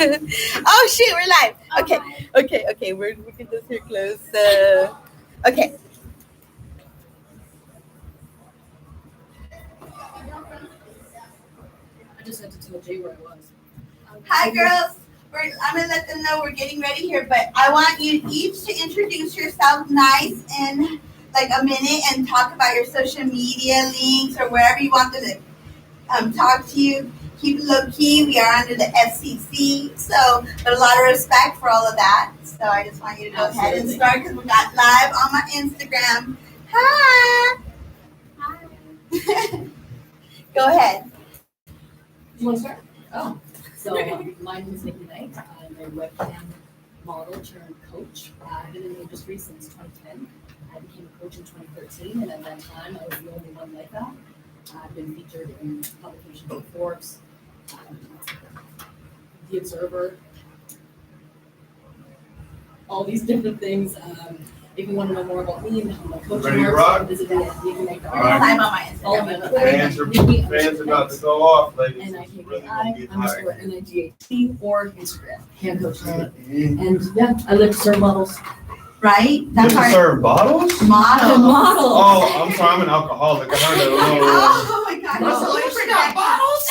Oh shit, we're live. Okay. We can just hear close. Okay. I just had to tell Jay where I was. Hi, girls. I'm gonna let them know we're getting ready here, but I want you each to introduce yourself nice in like a minute and talk about your social media links or wherever you want them to talk to you. Keep it low key. We are under the FCC, so there's a lot of respect for all of that. So I just want you to go ahead and start because we got live on my Instagram. Hi. Go ahead. You want to start? Oh. So my name is Nikki Night. I'm a webcam model turned coach. I've been in the industry since 2010. I became a coach in 2013, and at that time, I was the only one like that. I've been featured in publications like Forbes, The Observer, all these different things. If you want to know more about me and how my coaching works, visit me at Nikki Night. I'm on my Instagram. Fans about to go off, ladies. N-I-K-I_NIGHT or Instagram. Hand coaching. And yeah, I live to serve models. Right? That's hard. Serve bottles? Models. Oh, I'm sorry, I'm an alcoholic. I heard that. Oh my God. You forgot bottles?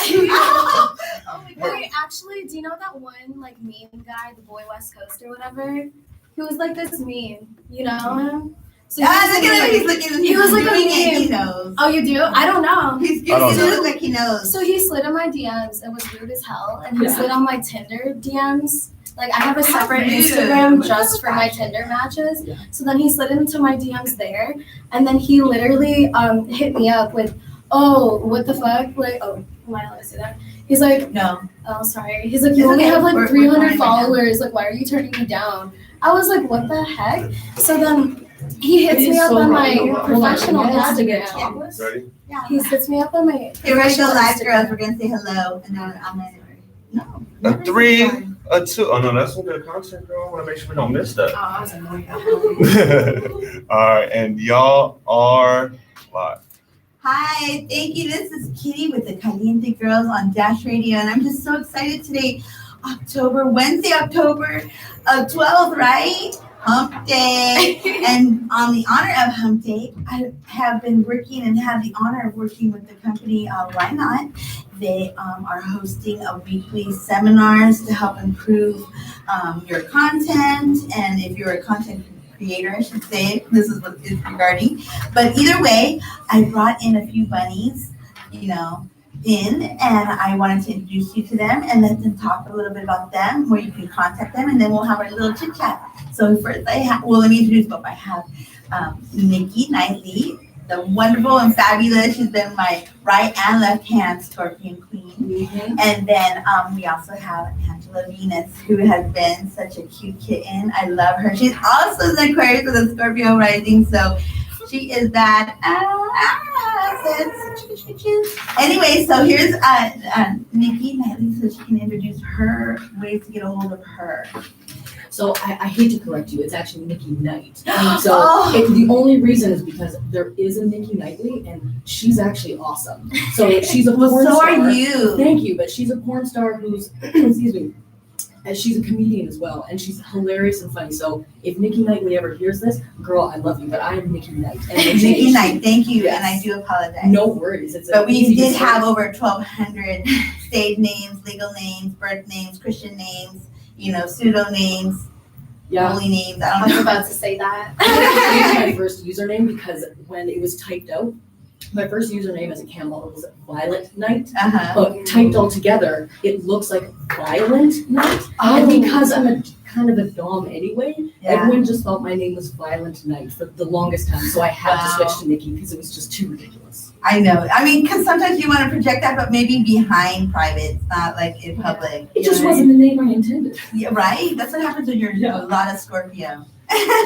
Oh my God. Wait, actually, do you know that one like meme guy, the boy West Coast or whatever? He was like this meme. You know him? So look at him. He's looking. He was like a meme. He knows. Oh, you do? I don't know. He's giving it look like he knows. So he slid in my DMs. It was rude as hell, and he slid on my Tinder DMs. Like I have a separate Instagram just for my Tinder matches. Yeah. So then he slid into my DMs there, and then he literally hit me up with, "Oh, what the fuck? Like, oh, am I allowed to say that?" He's like, "No." Oh, sorry. He's like, "You only have like 300 followers. Like, why are you turning me down?" I was like, "What the heck?" So then he hits me up on my professional Instagram. Ready? Yeah. He hits me up on my. Hey, we're gonna go live, girls. We're gonna say hello, and then I'm gonna. No. A 3, a 2. Oh no, that's a good concert, girl. I want to make sure we don't miss that. Oh, I was annoyed. All right, and y'all are live. Hi, thank you. This is Kitty with the Kaliente Girls on Dash Radio, and I'm just so excited today. Wednesday, October 12th, right? Hump Day. And on the honor of Hump Day, I have been working and have the honor of working with the company Why Not. They are hosting a weekly seminars to help improve your content. And if you're a content creator, I should say, this is what it's regarding. But either way, I brought in a few bunnies, and I wanted to introduce you to them and let them talk a little bit about them, where you can contact them, and then we'll have our little chit chat. So first let me introduce both. I have Nikki Night, the wonderful and fabulous. She's been my right and left hand Scorpion Queen. Mm-hmm. And then we also have Angela Venus, who has been such a cute kitten. I love her. She's also an Aquarius with a Scorpio rising, so she is that. Anyway, so here's Nikki Night, so she can introduce her ways to get a hold of her. So I hate to correct you, it's actually Nikki Night. So the only reason is because there is a Nikki Nightly, and she's actually awesome. So she's a porn star. So are you. Thank you, but she's a porn star who's, excuse me, and she's a comedian as well, and she's hilarious and funny. So if Nikki Nightly ever hears this, girl, I love you, but I am Nikki Night. Nikki Night, thank you, yes. And I do apologize. No worries. But we did have over 1,200 stage names, legal names, birth names, Christian names, pseudo names. Yeah. Holy names. I was about to say that. I changed my first username because when it was typed out, my first username as a cam model was Violet Night. But typed all together, it looks like Violent Night. And because I'm a kind of a dom anyway, everyone just thought my name was Violent Night for the longest time. So I had to switch to Nikki because it was just too ridiculous. I know. I mean, because sometimes you want to project that, but maybe behind private, it's not like in public. It just wasn't the name I intended. Yeah, right? That's what happens when you're a lot of Scorpio.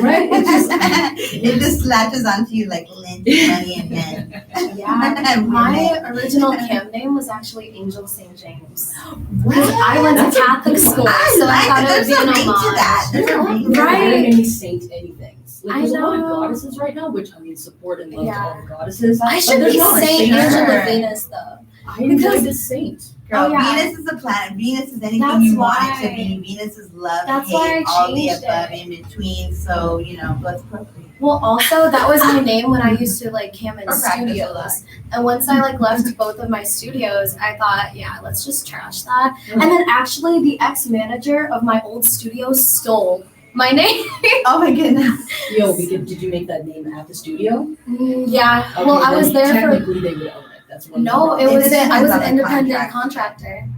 Right? It just latches onto you like lint, money, and men. Yeah. My original cam name was actually Angel St. James. Because I went to Catholic school, so I thought it would be an homage. Right? Any saint anything. Like, there's a lot of goddesses right now, which support and love all the goddesses. I should be Saint Angela Venus though. I enjoy the saint. Girl, Oh, yeah. Venus is a planet. Venus is anything That's you want it to why. be. Venus is love, That's why hate, I all the changed above it. in between. So, let's appropriate. Well, also that was my name when I used to like cam in Or practice a lot. studios. And once I like left both of my studios, I thought, yeah, let's just trash that. And then actually the ex-manager of my old studio stole my name. Oh my goodness. Yo, did you make that name at the studio? Yeah. Okay, Well, I then was there for technically they would own it. That's one. no, It I was depends on an the independent contract. contractor.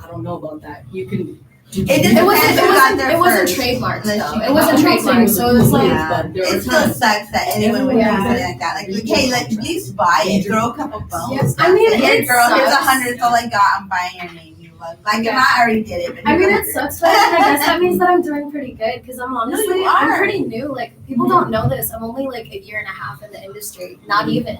I don't know about that. You can. It It depends wasn't who got there it wasn't first. trademarked Unless though. you- It wasn't I'm not trademarked, so it was like but there It were still times. sucks that anyone would do Yeah. something like that. Like, hey, at least buy it. Throw a couple bones. Yes. I mean, Here, it girl, here's sucks. $100. That's all I got. I'm buying your name. You love. Like, Yeah. I already did it. But I mean, you it sucks, but I guess that means that I'm doing pretty good because I'm honestly, you I'm are. pretty new. Like, people don't know this. I'm only like a year and a half in the industry, not even.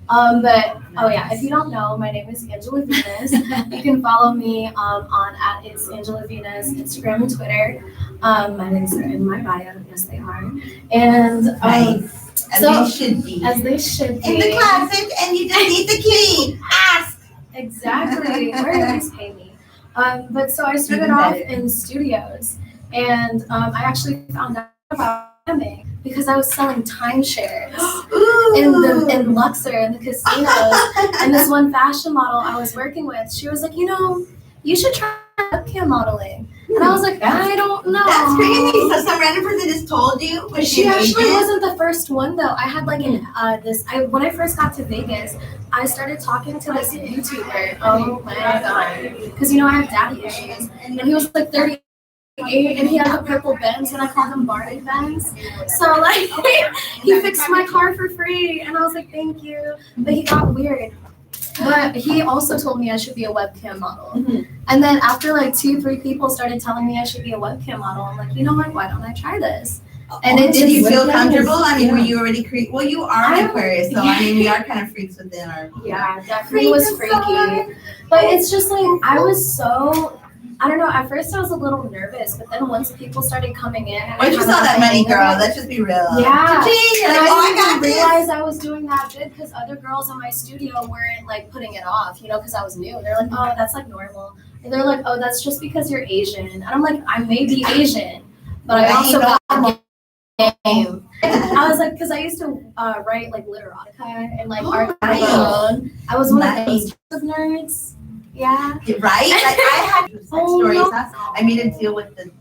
But oh yeah, if you don't know, my name is Angela Venus. You can follow me on at it's Angela Venus, Instagram and Twitter. My links are in my bio. Yes, they are. And Nice. As so- they should be. as they should In the be. closet, and you just need the key. Ask. Exactly. Or at least pay me. But so I started Even off better. in studios, and I actually found out about filming because I was selling timeshares Ooh. in Luxor in the casinos. And this one fashion model I was working with, she was like, you should try webcam modeling. And I was like, I don't know. That's crazy. So some random person just told you. Was She an actually agent? wasn't the first one though. I had like when I first got to Vegas, I started talking to this YouTuber. Oh my god. Because I have daddy issues. And he was like 38 and he had the purple Benz and I called him Barney Benz. So like he fixed my car for free and I was like, thank you. But he got weird. But he also told me I should be a webcam model. Mm-hmm. And then after like 2-3 people started telling me I should be a webcam model, I'm like, you know what? Why don't I try this? And it Did you feel Webcam comfortable? is- I mean, were yeah. you already Well, you are an Aquarius, so I mean, we are kind of freaks within our. Yeah, definitely was freaky. But it's just like, I was so, I don't know, at first I was a little nervous, but then once people started coming in. and I Once you kinda saw got that the money, hang of girl, it, let's just be real. Yeah. Cha-ching, you're And like, oh, I I got didn't this. realize I was doing that good because other girls in my studio weren't like putting it off, because I was new. They're like, oh, that's like normal. And they're like, oh, that's just because you're Asian. And I'm like, I may be Asian, but I also got game. I was like, because I used to write like literotica and like art on my own. I was one of those types of nerds. Yeah. Right? Like, I had sex Oh, stories. no. I made a deal with the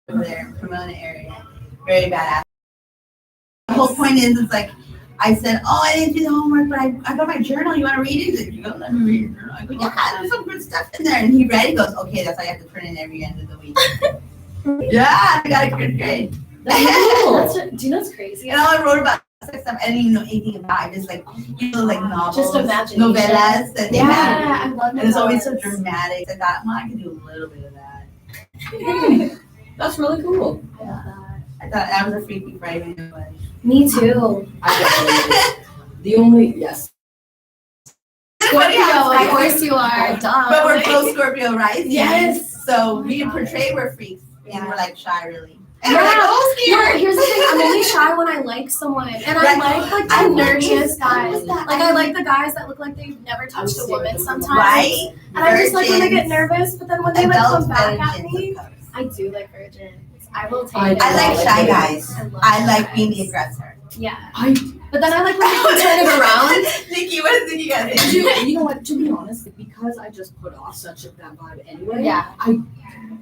over there in Pomona area. Very badass. The whole point is, it's like, I said, oh, I didn't do the homework, but I got my journal. You want to read it? He's like, you don't let me read your journal. I go, yeah, there's some good stuff in there. And he read it, goes, okay, that's why you have to turn in every end of the week. Yeah, I got a good grade. Do you know what's crazy? And all I wrote about sex stuff, I didn't even know anything about. I just like, like novels, Just imagination. novellas that they have. Yeah, I love And it's always so novellas. dramatic. I thought, well, I could do a little bit of that. That's really cool. I love that. I thought that was a freaky Friday. But Me too. I definitely. The only yes. Funny how Scorpio, it's of like- course you are. Duh. But we're both Scorpio rising. Yes. So we portray we're freaks. And we're like shy, really. And Yeah. we're like, oh, scared. Here's the thing, I'm only shy when I like someone. And I Right. like the I like nerdiest it. guys. That. Like I like the guys that look like they've never touched a woman sometimes. Right? And I just like when they get Virgins. nervous, but then when they like Adult come back at virgins, me, of course. I do like virgins. I will take I it. I like love shy it. guys. I love I like guys. being the aggressor. Yeah. I But then I like when people turn it around. Nikki, what does Nikki got to say? you know what? To be honest, because I just put off such that vibe anyway. Yeah.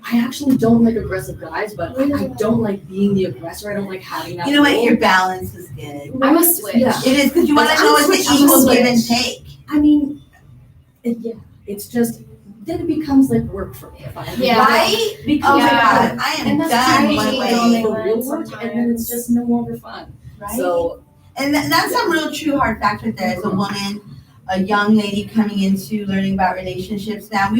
I actually don't like aggressive guys, but I don't like being the aggressor. I don't like having that. You know what? role. Your balance is good. I'm a switch. Yeah. It is because you want to I'm know it's switch- an I'm equal switch. give and take. I mean, yeah. It's just then it becomes like work for me if I Yeah. Right? Because Oh my Yeah. God, I am And that's done crazy. one the way. real work, and then it's just no longer fun. Right? So And that's some real true hard facts right there. As a woman, a young lady coming into learning about relationships. Now,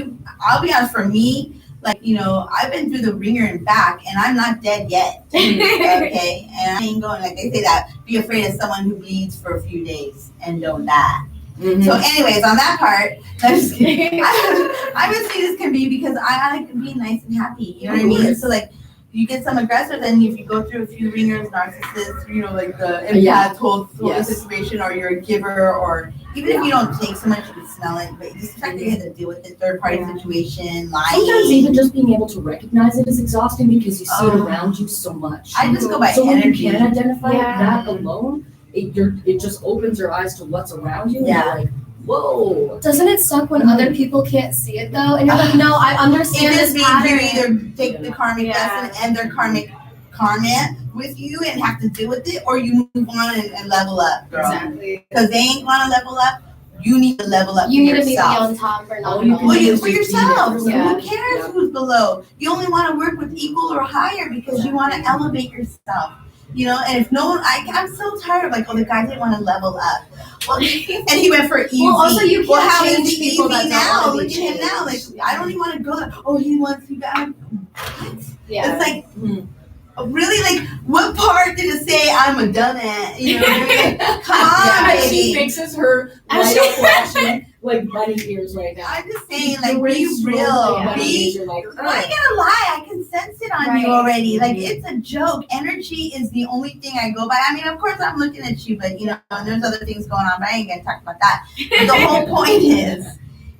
I'll be honest, for me, like, I've been through the ringer and back, and I'm not dead yet. Okay? And I ain't going, like they say that, be afraid of someone who bleeds for a few days and don't die. So anyways, on that part, I'm just kidding. I'm as sweet as can be because I like being nice and happy. You know what I mean? So like, you get some aggressive, and if you go through a few ringers, narcissists, like the empath Yeah. whole Yes. situation, or you're a giver, or even if you don't take so much, you can smell it, but just the fact that you had to deal with the third party situation, lying. Sometimes even just being able to recognize it is exhausting because you see it Oh. around you so much. I just go by so energy. when you can identify Yeah. that alone, it just opens your eyes to what's around you. Yeah. And you're like, whoa. Doesn't it suck when other people can't see it though? And you're like, no, I understand It this just means you pattern. either take the karmic Yeah. lesson and their karma with you and have to deal with it, or you move on and level up, girl. Exactly. Because they ain't gonna level up. You need to level up You for need to be yourself. on top or not. All you at can all. Well, do for is yourself. just So be Yeah. who cares who's below? You only want to work with equal or higher because you want to elevate yourself. And if no one, I'm so tired of the guy didn't want to level up. Well, and he went for easy. Well, also you Well, can't how is change he people easy that don't now? wanna be Look at him now. changed. I don't even want to go there. Oh, he wants you back. What? Yeah. It's like, really, what part did it say I'm a dumbass? Come on, Yeah, she baby. fixes her And light she- up flashing like bunny ears right now. I'm just saying, The be race real. rolls like bunny Be ears, you're like, I ain't gonna lie, I can sense it on Right. you already. Mhm. It's a joke. Energy is the only thing I go by. I mean, of course, I'm looking at you, but and there's other things going on. But I ain't gonna talk about that. But the whole point is,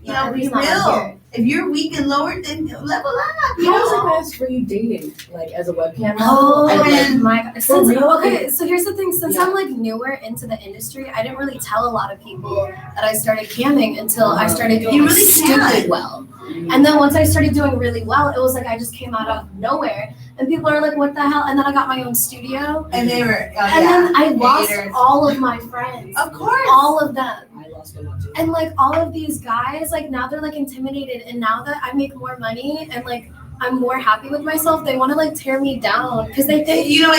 be Everybody's not real. here. If you're weak and lower, then level up. How's it best for you dating, as a webcam model? Oh And my god. For real? Okay, so here's the thing. Since Yeah. I'm newer into the industry, I didn't really tell a lot of people that I started camming until I started doing You really stupid can. well. And then once I started doing really well, it was I just came out of nowhere. And people are like, what the hell? And then I got my own studio. And they were, And then I lost haters. all of my friends. Of course. All of them. I lost a lot too. And all of these guys, now they're intimidated. And now that I make more money and I'm more happy with myself, they want to tear me down because they think. You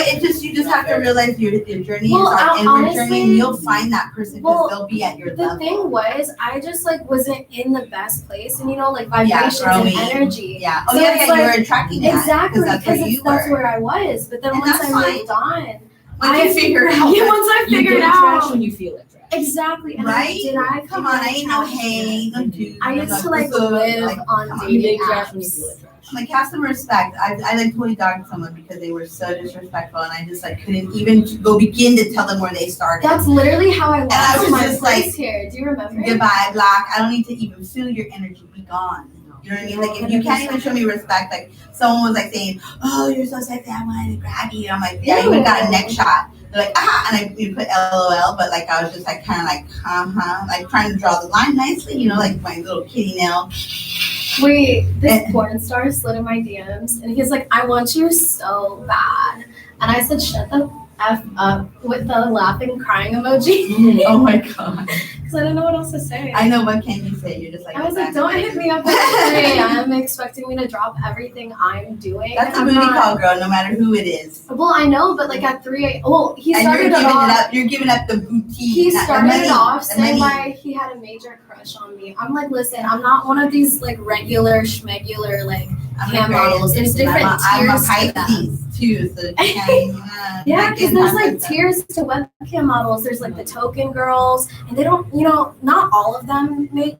just have to realize your journey Well, is our inward honestly- journey, and you'll find that person because Well, they'll be at your The level. thing was, I just wasn't in the best place, and vibrations and growing. energy. Yeah. Oh So yeah, it's you were attracting that. Exactly, That's where you that's were. where I was. But then And once that's I moved on, Once you figure out. yeah, once I You figured get trash out when you feel it trash. exactly, and Right? did I Come on, I figure ain't no out trash? hey, no dude. I used to what's up? live on come on. You dating get trash when you apps. feel it trash. Have some respect. I totally dogged someone because they were so disrespectful, and I just couldn't even go begin to tell them where they started. That's literally how I I lost was my just place here. Do you remember? Goodbye, block. I don't need to even feel your energy. Be gone. You know what I mean? If you can't even show me respect, someone was saying, "Oh, you're so sexy, I wanted to grab you." I'm like, "Yeah, you would've got a neck shot." They're like, "Ah," and we put LOL, but I was just kind of trying to draw the line nicely, my little kitty nail. Wait, this porn star slid in my DMs and he's like, I want you so bad. And I said, shut the F up with the laughing, crying emoji. Oh my god! Because I didn't know what else to say. I know, what can you say? You're just I was like, don't hit me up at 3 a.m. expecting me to drop everything I'm doing. That's a I'm booty not- call, girl. No matter who it is. Well, I know, but at 3 a.m. Well, he And started you're it giving off. it up. You're giving up the boutique. He not the started money, it off the saying money. he had a major crush on me. I'm like, listen, I'm not one of these regular schmegular I'm cam models. There's different I'm a tiers to them. Pisces too, so Yeah, because there's tiers to webcam models. There's the token girls, and they don't, not all of them make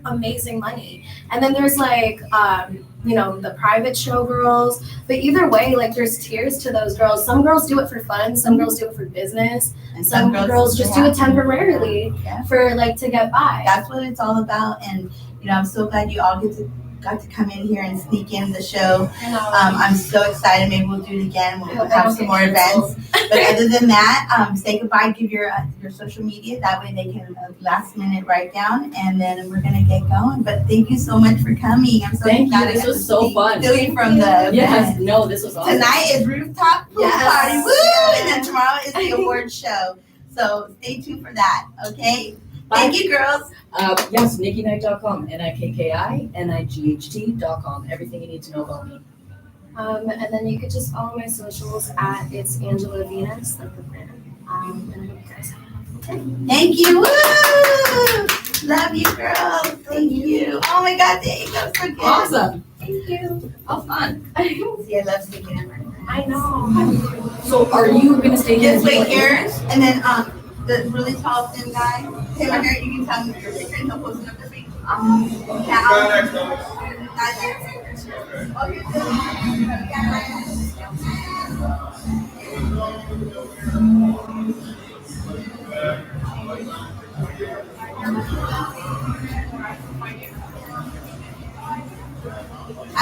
amazing money. And then there's the private show girls. But either way, there's tiers to those girls. Some girls do it for fun. Some girls do it for business. And Some girls just do it temporarily Yeah. for to get by. That's what it's all about, and I'm so glad you all got to come in here and sneak in the show. I'm so excited. Maybe we'll do it again. We'll have some more events. But other than that, say goodbye. Give your social media. That way they can last minute write down, and then we're gonna get going. But thank you so much for coming. I'm so Thank glad you. I This got was to so fun. steal you from the Yes, event. no, this was awesome. Tonight is rooftop pool Yes. party. Woo! Yes. And then tomorrow is the award show. So stay tuned for that. Okay. Bye. Thank you, girls. Yes, NikkiNight.com, NIKKINIGHT.com. Everything you need to know about me. And then you could just follow my socials at It's Angela Venus, the brand. And I hope you guys have a wonderful day. Thank you. Woo! Love you, girls. Thank you. Oh my God, there you go. So good. Awesome. Thank you. How fun. See, I love speaking in front. I know. So are you going to stay here? Just wait here, and then the really tall thin guy, him or her, you can tell him your picture and he'll post it up for you. Now, Next, not there. Oh, you're good. I'm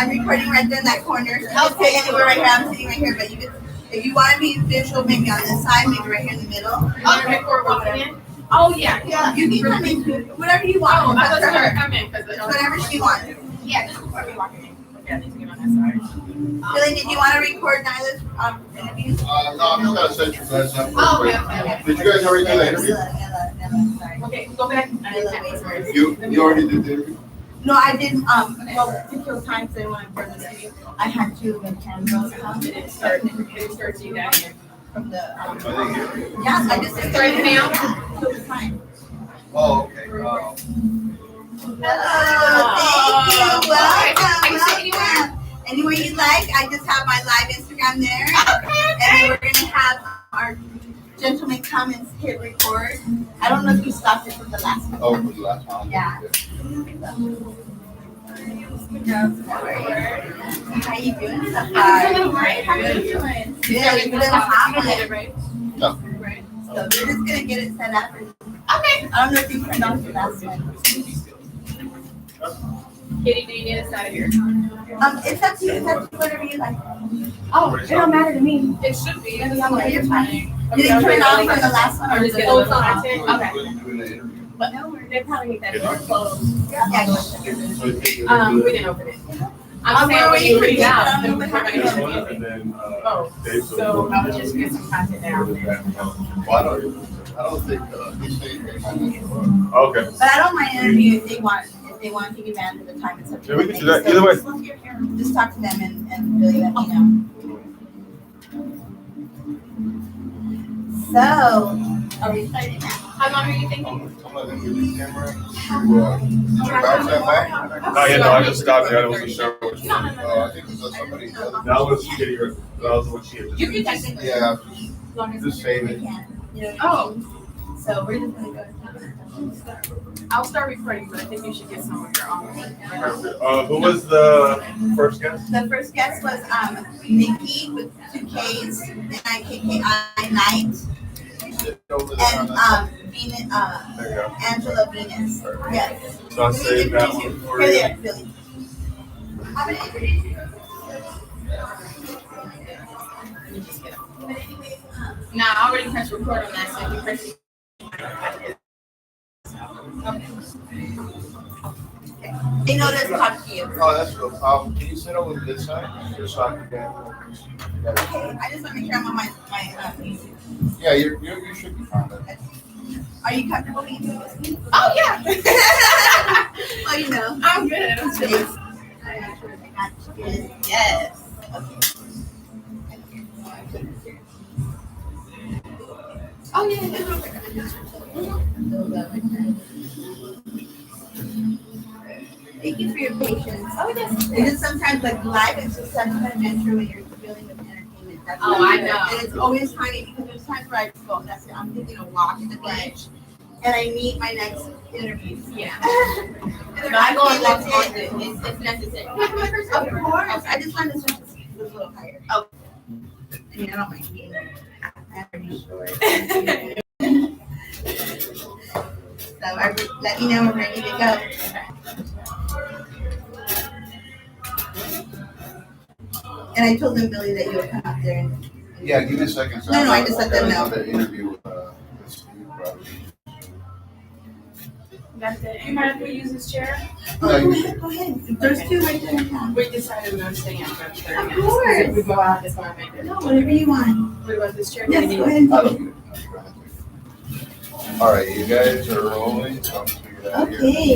recording right there in that corner. So I'll sit anywhere right here. I'm sitting right here, but you can, if you want to be visual, maybe on this side, maybe right here in the middle. Okay, before walking in? Oh, yeah. Yeah, you can come in, whatever you want. Oh, I That's was for her. gonna come in, because Whatever she wants. Yeah, just before we walking in. Okay, I need to get on that side. Billy, did you want to record Nyla's interviews? No, I'm just gonna set you guys up. Oh, okay, okay. Did you guys already do the interview? Nila, sorry. Okay, go back. You already did the interview? No, I didn't, well, particular times they want to bring this to you. I had to when candles come. It starts you down here. From the, Are they here? yeah, I just Starting now? So it's fine. Oh, okay. Hello, thank you, welcome, I can sit anywhere? welcome. Anywhere you like, I just have my live Instagram there. And then we're gonna have our gentleman come and hit record. I don't know if you stopped it from the last one. Oh, for the last one? Yeah. How you doing so far? I'm doing great. How are you doing? Good, you didn't have it. Right? No. So we're just gonna get it set up. And Okay. I don't know if you turned off the last one. Kitty, do you need us out of here? It's up to you, whatever you like. Oh, it don't matter to me. It should be. Yeah, you're fine. Did it turn off from the last one? Or is it Oh, it's on? on. Okay. Doing the interview. But no, they probably need that door closed. Yeah. So you think you're We gonna do it? didn't open it. I'm I'm saying where when you we read put it out, down, then but we're how gonna do you get want it. And then, Oh, Dave, so I would just get some content down. Well, I don't think, he's saying they might not show up. Okay. But I don't mind interview if they want to take advantage of the time. It's up to Yeah, we them. can do that. Either way. Just talk to them and really let me know. So, are we starting now? How long are you thinking? I'm letting you use camera. Did you bounce that back? Oh, yeah, no, I just stopped there. I wasn't sure which one. I think it was somebody else. That was Kitty, that was what she had just. You can just. Yeah, just save We it. can. You know what I Oh, mean? So we're just gonna go. I'll start recording, but I think you should get some of your own. Who was the first guest? The first guest was Nikki with 2 K's, Nikki Night, Sit over there on and that. Venus, There you go. Angela Venus. Yes. So I'll save that one for Here you. they are, Billy. I'm gonna introduce you. Nah, I already pressed record on that, so you press it. They know to talk to you. Oh, that's cool. Can you sit over this side? Just so I can get. Okay, I just want to make sure I'm on my music. Yeah, you should be fine. Are you comfortable being doing this? Oh, yeah. Oh, you know. I'm good. I'm Yes. chilling. I'm not sure if I got you good. Yes. Okay. Oh, yeah. Thank you for your patience. Oh, yes. It is sometimes like live, it's just such an adventure when you're dealing with entertainment. That's Oh, what I it is. know. And it's always funny because there's times where I go, that's it, I'm thinking of walking the beach and I meet my next interview. Yeah. And they're Not like, going "Okay, left that's on it." it. It's necessary. Of course, I just wanted to switch the a little higher. Oh. I mean, I don't mind being I'm pretty short. So let me know when we're ready to go. And I told them, Billy, that you would come out there and. Yeah, give me a second. So No, I just let them know. The interview with Steve, probably. That's it. You mind if we use this chair? Oh, go ahead. There's 2 right there. We decided we're gonna stay in for 30 Of minutes. course. If we go out, it's gonna make it. No, whatever you want. What about this chair? Yes, go ahead. I don't get it. All right, you guys are rolling, so I'm figuring it out here. Okay.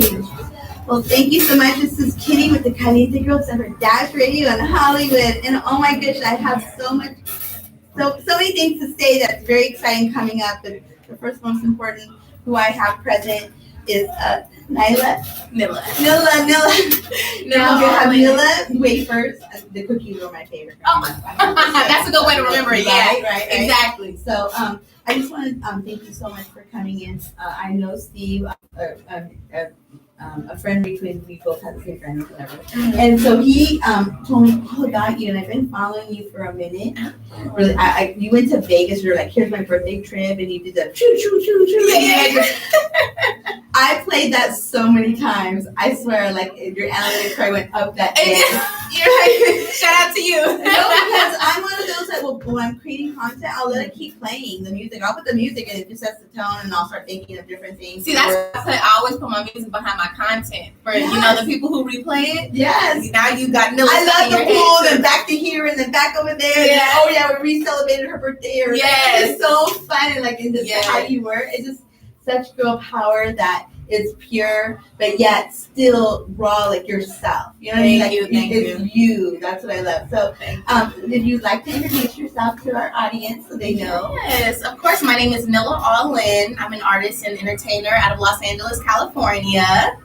Well, thank you so much. This is Kitty with the Kaliente Girls over Dash Radio in Hollywood. And oh my gosh, I have so many things to say that's very exciting coming up. But the first most important who I have present is Nila. Nila. Now we have Nila wafers. The cookies were my favorite. Oh, that's a good way to remember it. Yeah, Right. exactly. So I just want to thank you so much for coming in. I know Steve, a friend between, we both had the same friend or whatever. And so he told me all about you, and I've been following you for a minute. Really, you went to Vegas. You're like, here's my birthday trip, and you did the choo choo choo choo. Yeah. I played that so many times. I swear, like your analytics probably went up that day. You're like, shout out to you. No, because I'm one of those that when I'm creating content, I'll let it keep playing the music. I'll put the music and it just sets the tone, and I'll start thinking of different things. See, that's why I always put my music behind my content for the people who replay it. Yes. Now you got Nila. I love the pool, then back to here, and then back over there. Yeah. And then, oh yeah, we re-celebrated her birthday. Or, Yes. It's so fun, and like in just Yes. how you were. It's just such girl power that is pure, but yet still raw, like yourself. You know what I mean? Like, Thank it's you. That's what I love. So, if you'd like to introduce yourself to our audience so they know. Yes, of course. My name is Nila All-In. I'm an artist and entertainer out of Los Angeles, California.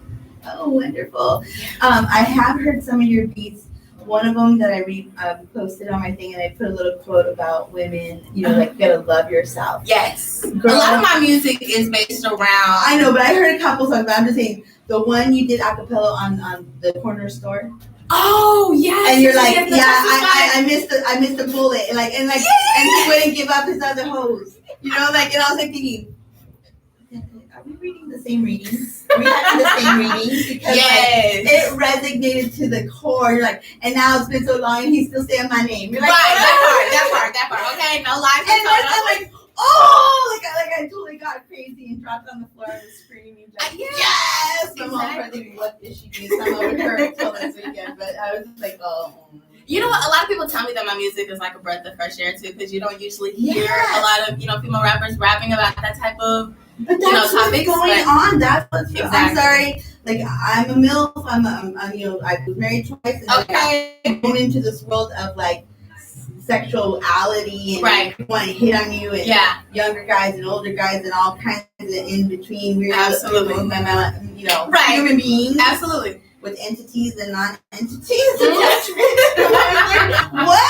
Oh, wonderful. I have heard some of your beats. One of them that I posted on my thing, and I put a little quote about women, like you gotta love yourself. Yes. Girl, a lot of my music is based around. I know, but I heard a couple songs, but I'm just saying, the one you did a cappella on the corner store. Oh, yes. And you're like, yes, I missed the bullet. And and he wouldn't give up his other hose. And I was like thinking, are we reading the same readings? Are we having the same readings? Because yes. it resonated to the core. You're like, and now it's been so long and he's still saying my name. You're like, right, that part. Okay, no lies. And I'm like, oh, I totally got crazy and dropped on the floor and was screaming. Like, yes! My mom probably, what is she doing? I'm over her until this weekend. But I was just like, oh. You know what? A lot of people tell me that my music is like a breath of fresh air too, because you don't usually hear a lot of female rappers rapping about that type of but that's what's going on. That's what's exactly. I'm sorry. Like I'm a MILF. I'm I was married twice. And okay. I'm going into this world of like sexuality and right. want to hit on you and younger guys and older guys and all kinds of in between. We're absolutely human beings. Absolutely. With entities and non-entities attachment. What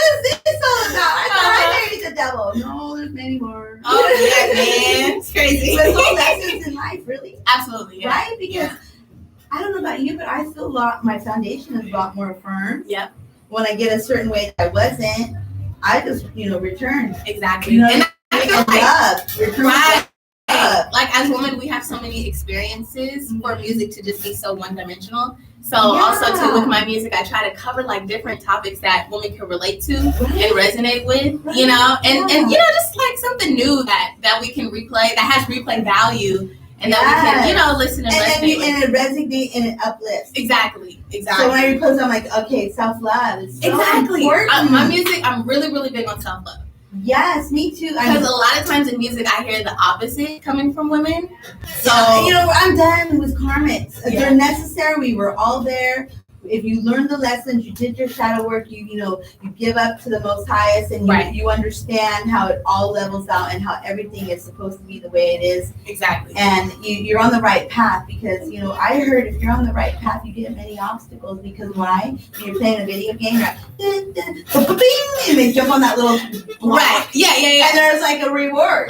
is this all about? I thought I married the devil. No, there's many more. Oh yeah, man, it's crazy. But it's all lessons in life, really. Absolutely, yeah. Right? Because I don't know about you, but I feel my foundation is a lot more firm. Yep. When I get a certain way that I wasn't, I just return. Exactly. And I feel like love. Right. Like as women, we have so many experiences for music to just be so one-dimensional. So also too with my music, I try to cover like different topics that women can relate to and resonate with, and just like something new that we can replay that has replay value and that we can listen and resonate with. And it resonates and it uplifts. Exactly. So when I repost, I'm like, okay, self-love is so important. My music, I'm really, really big on self-love. Yes, me too. Because a lot of times in music, I hear the opposite coming from women. So I'm done with karmics. They're necessary. We were all there. If you learned the lessons, you did your shadow work. You give up to the most highest, and you understand how it all levels out and how everything is supposed to be the way it is. Exactly. And you're on the right path because I heard if you're on the right path, you get many obstacles. Because why? When you're playing a video game, you're and they jump on that little block. Right. Yeah. And there's like a reward.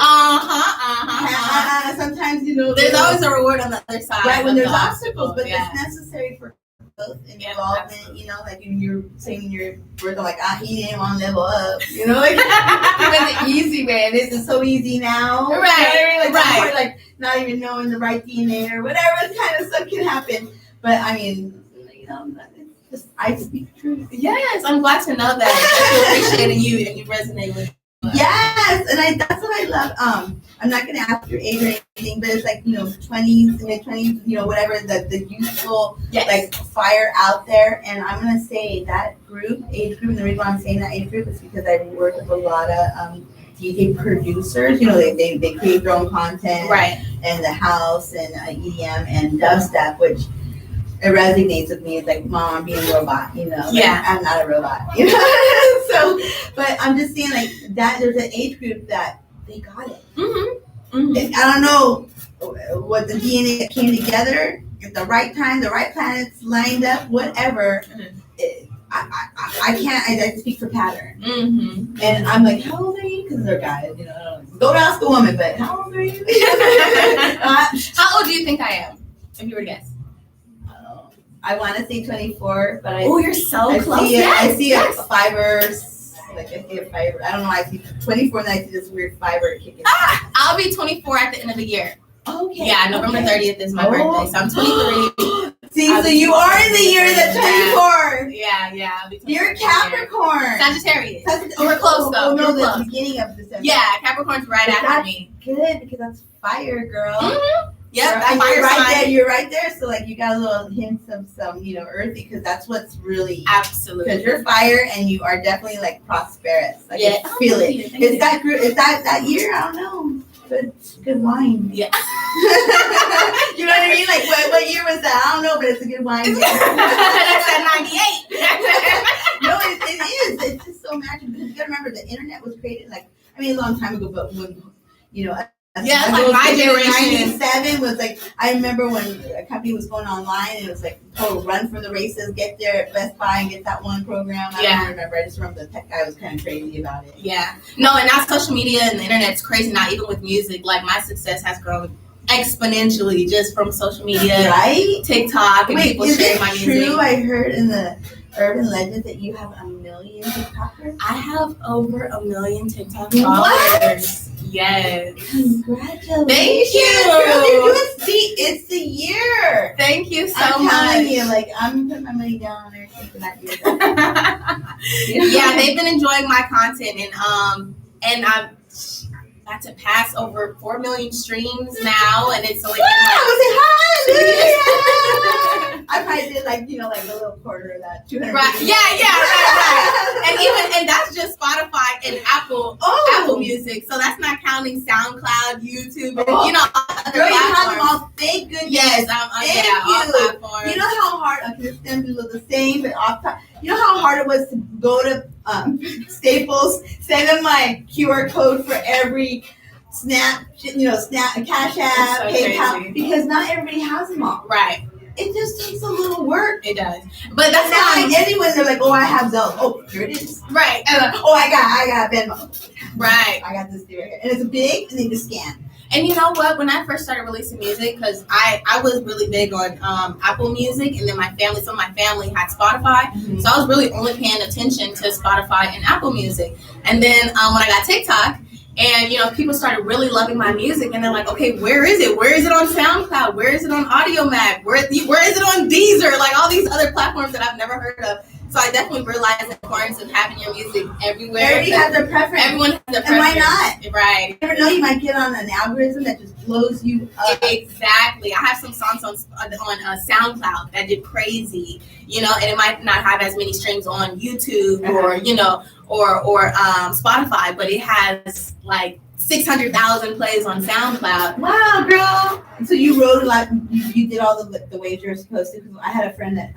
Sometimes there's always a reward on the other side. Right when there's obstacles, but it's necessary for growth and involvement. Like when you're saying your words, I'm like, he didn't want to level up. Like it was the easy way. This is so easy now. Right. Like not even knowing the right DNA or whatever kind of stuff can happen. But I mean, it's just I speak truth. Yes, I'm glad to know that. I feel appreciating you and you resonate with. Yes, and that's what I love. I'm not gonna ask your age or anything, but it's like 20s, mid-20s, whatever the youthful like fire out there. And I'm gonna say that age group, and the reason why I'm saying that age group is because I work with a lot of DJ producers. They create their own content, right? And the house and EDM and dubstep, which it resonates with me. It's like, Mom, I'm being a robot, I'm not a robot, So, but I'm just saying like that there's an age group that they got it. Mm-hmm. And I don't know what the DNA that came together at the right time, the right planets lined up, whatever. I can't. I speak for pattern. Mm-hmm. And I'm like, how old are you? Because they're guys, Don't ask a woman, but how old are you? How old do you think I am? If you were to guess. I want to say 24, but Oh, you're so I close. see it. Yes, I see yes. a fiber. Like I see a fiber. I don't know. I see 24, and I see this weird fiber kicking. I'll be 24 at the end of the year. Okay. Yeah, November 30th is my birthday, so I'm 23. See, so you are in the year that's 24. Yeah, I'll be 24. You're Capricorn. Sagittarius. We're close though. Oh no, We're the close. beginning of December. Yeah, Capricorn's right But after that's me. good because that's fire, girl. Mm-hmm. Yep, You're- that and fire you're right sign. there. You're right there. So like you got a little hints of some, earthy, because that's what's really. Absolutely. Because you're fire and you are definitely like prosperous. Like Yeah. I feel Thank it. you, thank you. Is that year? I don't know. Good wine. Yeah. You know what I mean? Like what year was that? I don't know, but it's a good wine. That's at 98. No, it is. It's just so magical. You gotta remember the internet was created a long time ago, but when Yeah, it's like my generation. 97 was like, I remember when a company was going online and it was like, run for the races, get there at Best Buy and get that one program. I don't remember. I just remember the tech guy was kind of crazy about it. Yeah. No, and now social media and the internet's crazy now, even with music. Like my success has grown exponentially just from social media, Right? TikTok, and Wait, people is sharing it my true? music. I heard in the urban legend that you have 1 million TikTokers. I have over 1 million TikTok What? followers. Yes. Congratulations. Thank you. Girl, you're doing, see, it's the year. Thank you so I'm much. telling you, I'm putting my money down on everything for that year. Yeah, they've been enjoying my content, and I've got to pass over 4 million streams now, and it's only been I probably did a little quarter of that. 200. right. Right. And that's just Spotify and Apple Music. So that's not counting SoundCloud, YouTube, and other Girl, you have them platforms. all. Thank goodness. Yes, I'm Thank all you. platforms. You know how hard, okay, this is the same, but off top. You know how hard it was to go to Staples, send them my QR code for every Snap, Cash App, That's so PayPal, crazy. because not everybody has them all. Right. It just takes a little work. It does. But that's Now, not anyone, they're like, I have Zelle. Oh, here it is. right. And I got Venmo. Right. I got this thing right here. And it's big, and they just scan. And you know what? When I first started releasing music, because I was really big on Apple Music, and then some of my family had Spotify, Mm-hmm. so I was really only paying attention to Spotify and Apple Music. And then when I got TikTok, and people started really loving my music, and they're like, okay, where is it? Where is it on SoundCloud? Where is it on AudioMac? Where is it on Deezer? Like all these other platforms that I've never heard of. So I definitely realized the importance of having your music everywhere. Everybody has their preference. Everyone has their And why preference. not? Right. You never know, you might get on an algorithm that just blows you up. Exactly. I have some songs on SoundCloud that did crazy, and it might not have as many streams on YouTube or Spotify, but it has like 600,000 plays on SoundCloud. Wow, girl. So you wrote a lot. You did all the ways you're supposed to. Because I had a friend that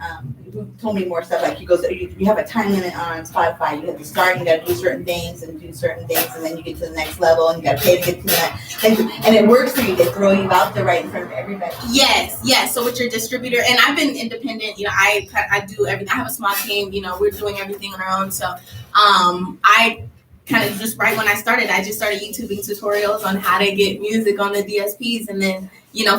who told me more stuff. Like he goes, you have a time limit on Spotify. You have to start. You got to do certain things, and then you get to the next level, and you got to pay to get to that. And it works for you. They throw you out there right in front of everybody. Yes. So with your distributor, and I've been independent. I do everything. I have a small team. We're doing everything on our own. So I kind of just right when I started YouTubing tutorials on how to get music on the DSPs, and then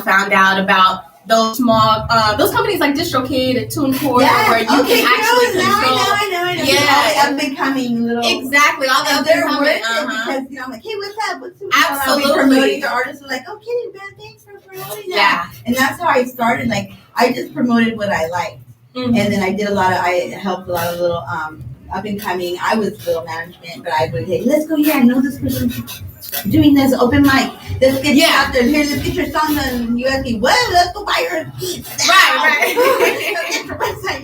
found out about those small those companies like DistroKid and TuneCore, where you can actually control. I know. Yeah. All the up and coming little. Exactly, all the And other they're worth companies. it because I'm like, hey, what's up? What's up? Absolutely. I'll be promoting the artists. Are like, oh, Kitty, man, thanks for promoting that. Yeah. And that's how I started. Like, I just promoted what I liked, Mhm. and then I helped a lot of little up and coming. I was little management, but I would say, let's go here. I know this person doing this open mic. Let's get you out there. Here, let's get your song done. You ask me, well, let's go buy your beats. Right. Let's get your website.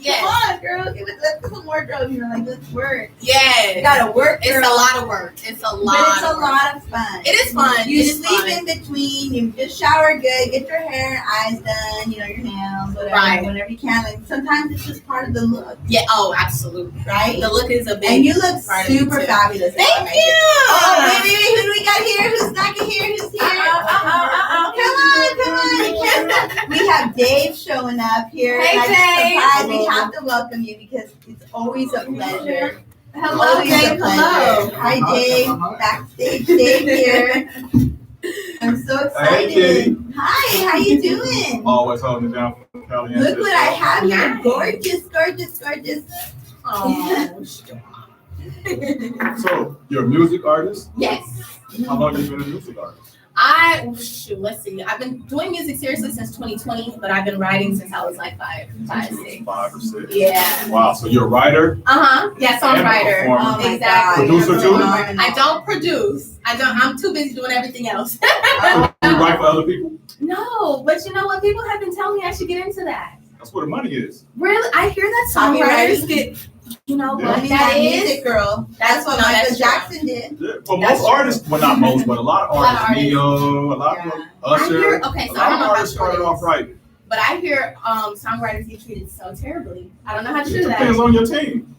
Yes. Come on, girl. Let's get some wardrobe. Let's work. Yes. You gotta work. It's girl. a lot of work. It's a lot. But it's a of work. lot of fun. It is fun. You It is sleep fun. in between. You just shower good. Get your hair and eyes done. Your nails, whatever. Right. Whenever you can. Like sometimes it's just part of the look, Yeah. Oh, absolutely. right? The look is a big. And you look part of it, super too. fabulous. Thank Right you. there. Oh, wait. Who do we got here? Who's not here? Who's here? Come on. We have Dave showing up here. Hey, And Dave. I'm surprised. We have to welcome you because it's always a pleasure. Hello, Always a Dave. pleasure. Hello. Hi, Dave. Backstage Dave here. I'm so Hey, excited. Kitty. Hi, how you doing? Always holding it down for Kaliente. Look what I have here. Nice. Gorgeous, gorgeous, gorgeous. Oh, So you're a music artist? yes. How long have you been a music artist? Let's see. I've been doing music seriously since 2020, but I've been writing since I was like five, 6. 5 or 6. Yeah. Wow. So you're a writer? Yeah, songwriter. performer. Oh my Exactly. God. Producer too? I don't produce. I'm too busy doing everything else. You write for other people? No, but you know what? People have been telling me I should get into that. That's where the money is. Really? I hear that Copywriting. songwriters get, you know Yeah. what Money that that is? music girl. That's what No, Michael that's true. Jackson did. Yeah. Well, That's most true. artists, well, not most, but a lot of A lot of artists, artists. Neo, a lot of I hear, Usher, okay, a so I lot don't of know how artists true it started off is, writing. but I hear songwriters get treated so terribly. I don't know how It true that depends is. on your team.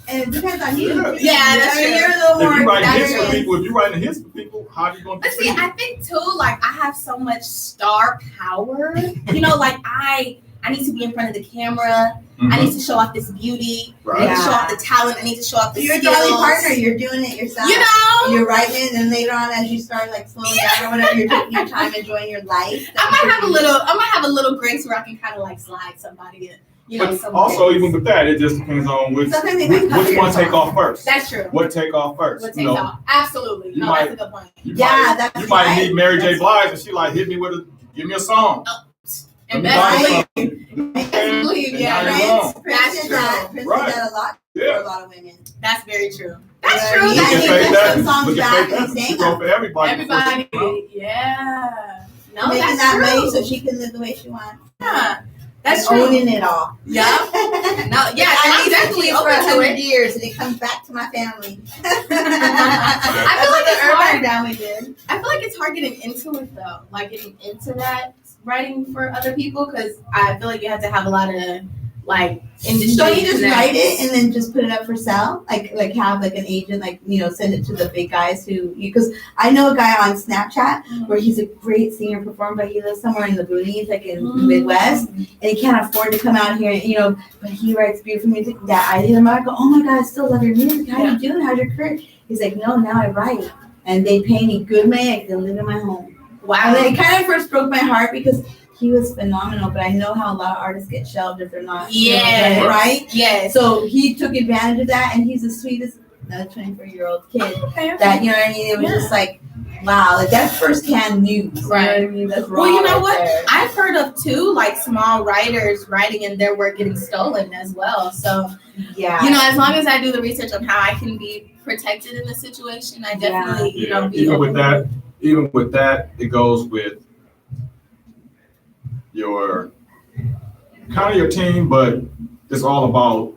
And it depends on you. Yeah, that's true. You're a little If more you write hits for experienced. people, if you writing hits for people, how are you going to But see, I think too, like I have so much star power. You know, like I need to be in front of the camera. I need to show off this beauty. I need Right. to show off the talent. I need to show off the You're the skills. only partner. You're doing it yourself. You know, You're writing it, and later on, as you start like slowing down or whatever, you're taking your time, enjoying your life. I might have a little grace where I can kind of like slide somebody in. You know, But somewhere. also, even with that, it just depends on which Sometimes they might cover which one yourself. take off first. That's true. What take off first? What You takes know, off? Absolutely. you No, might- that's a good point. you Yeah, might, that's you might right. meet Mary J. That's Blige, and she like hit me with give me a song. And Let me best buy believe, something. best believe, And yeah, now right? you're wrong. Prince That's did true. that. Prince Right. did that a lot for Yeah. a lot of women. That's very true. You That's know true. what You I can mean? say That's that. some songs Look back at and that. She sing wrote them. for everybody. Everybody, before she- yeah. No, Making that's that true. money so she can live the way she wants. Yeah, that's And true. owning it all. Yeah. No, yeah, I I'm need definitely for open to 100 it. years, and it comes back to my family. I feel like it's the hard. Urban family did. I feel like it's hard getting into it though, like getting into that writing for other people, because I feel like you have to have a lot of like industry. Don't you just connects. write it and then just put it up for sale? Like have like an agent, like, you know, send it to the big guys who, because I know a guy on Snapchat where he's a great singer performer, but he lives somewhere in the boonies, like in the Midwest, and he can't afford to come out here, you know, but he writes beautiful music. That I hit him up, I go, oh my God, I still love your music. How you doing? How's your career? He's like, no, now I write. And they pay me good money. I can live in my home. Wow. And then it kind of first broke my heart because he was phenomenal, but I know how a lot of artists get shelved if they're not, you know, Yes. doing it right. Yes. So he took advantage of that, and he's the sweetest, another 24-year-old kid. Okay. That, you know what I mean? It was just like, wow, like that's firsthand news. You know what I mean? That's raw Well, you know right what? there. I've heard of too, like small writers writing and their work getting stolen as well. So, Yeah. you know, as long as I do the research on how I can be protected in the situation, I definitely, you know, Yeah, be even open. with that, it goes with your kind of your team, but it's all about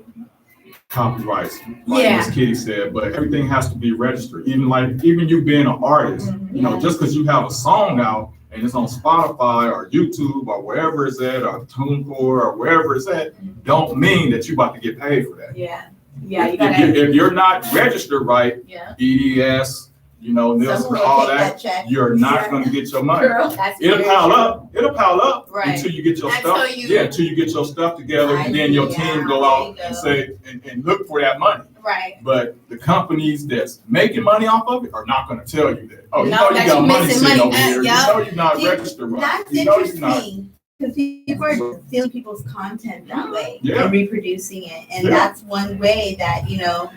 copyrights. Like Yeah. Miss Kitty said, but everything has to be registered. Even you being an artist, you know, just because you have a song out and it's on Spotify or YouTube or wherever it's at, or TuneCore or wherever it's at, don't mean that you're about to get paid for that. Yeah. Yeah. You If, gotta. if you're not registered right, Yeah. EDS, you know, Nielsen, Someone will all take that, check. you're not Yeah. going to get your money. Girl. That's It'll very pile true. up. It'll pile up Right. until you get your Until stuff. you- Until you get your stuff together, and then your team go out and say and look for that money. Right. But the companies that's making money off of it are not going to tell you that. Oh, you No, know you that got you money missing sitting money. over here. Yup. You know you're not See, registered right. That's You know you're not. interesting. Because people are stealing people's content that way Yeah. and reproducing it. And Yeah. that's one way that, you know,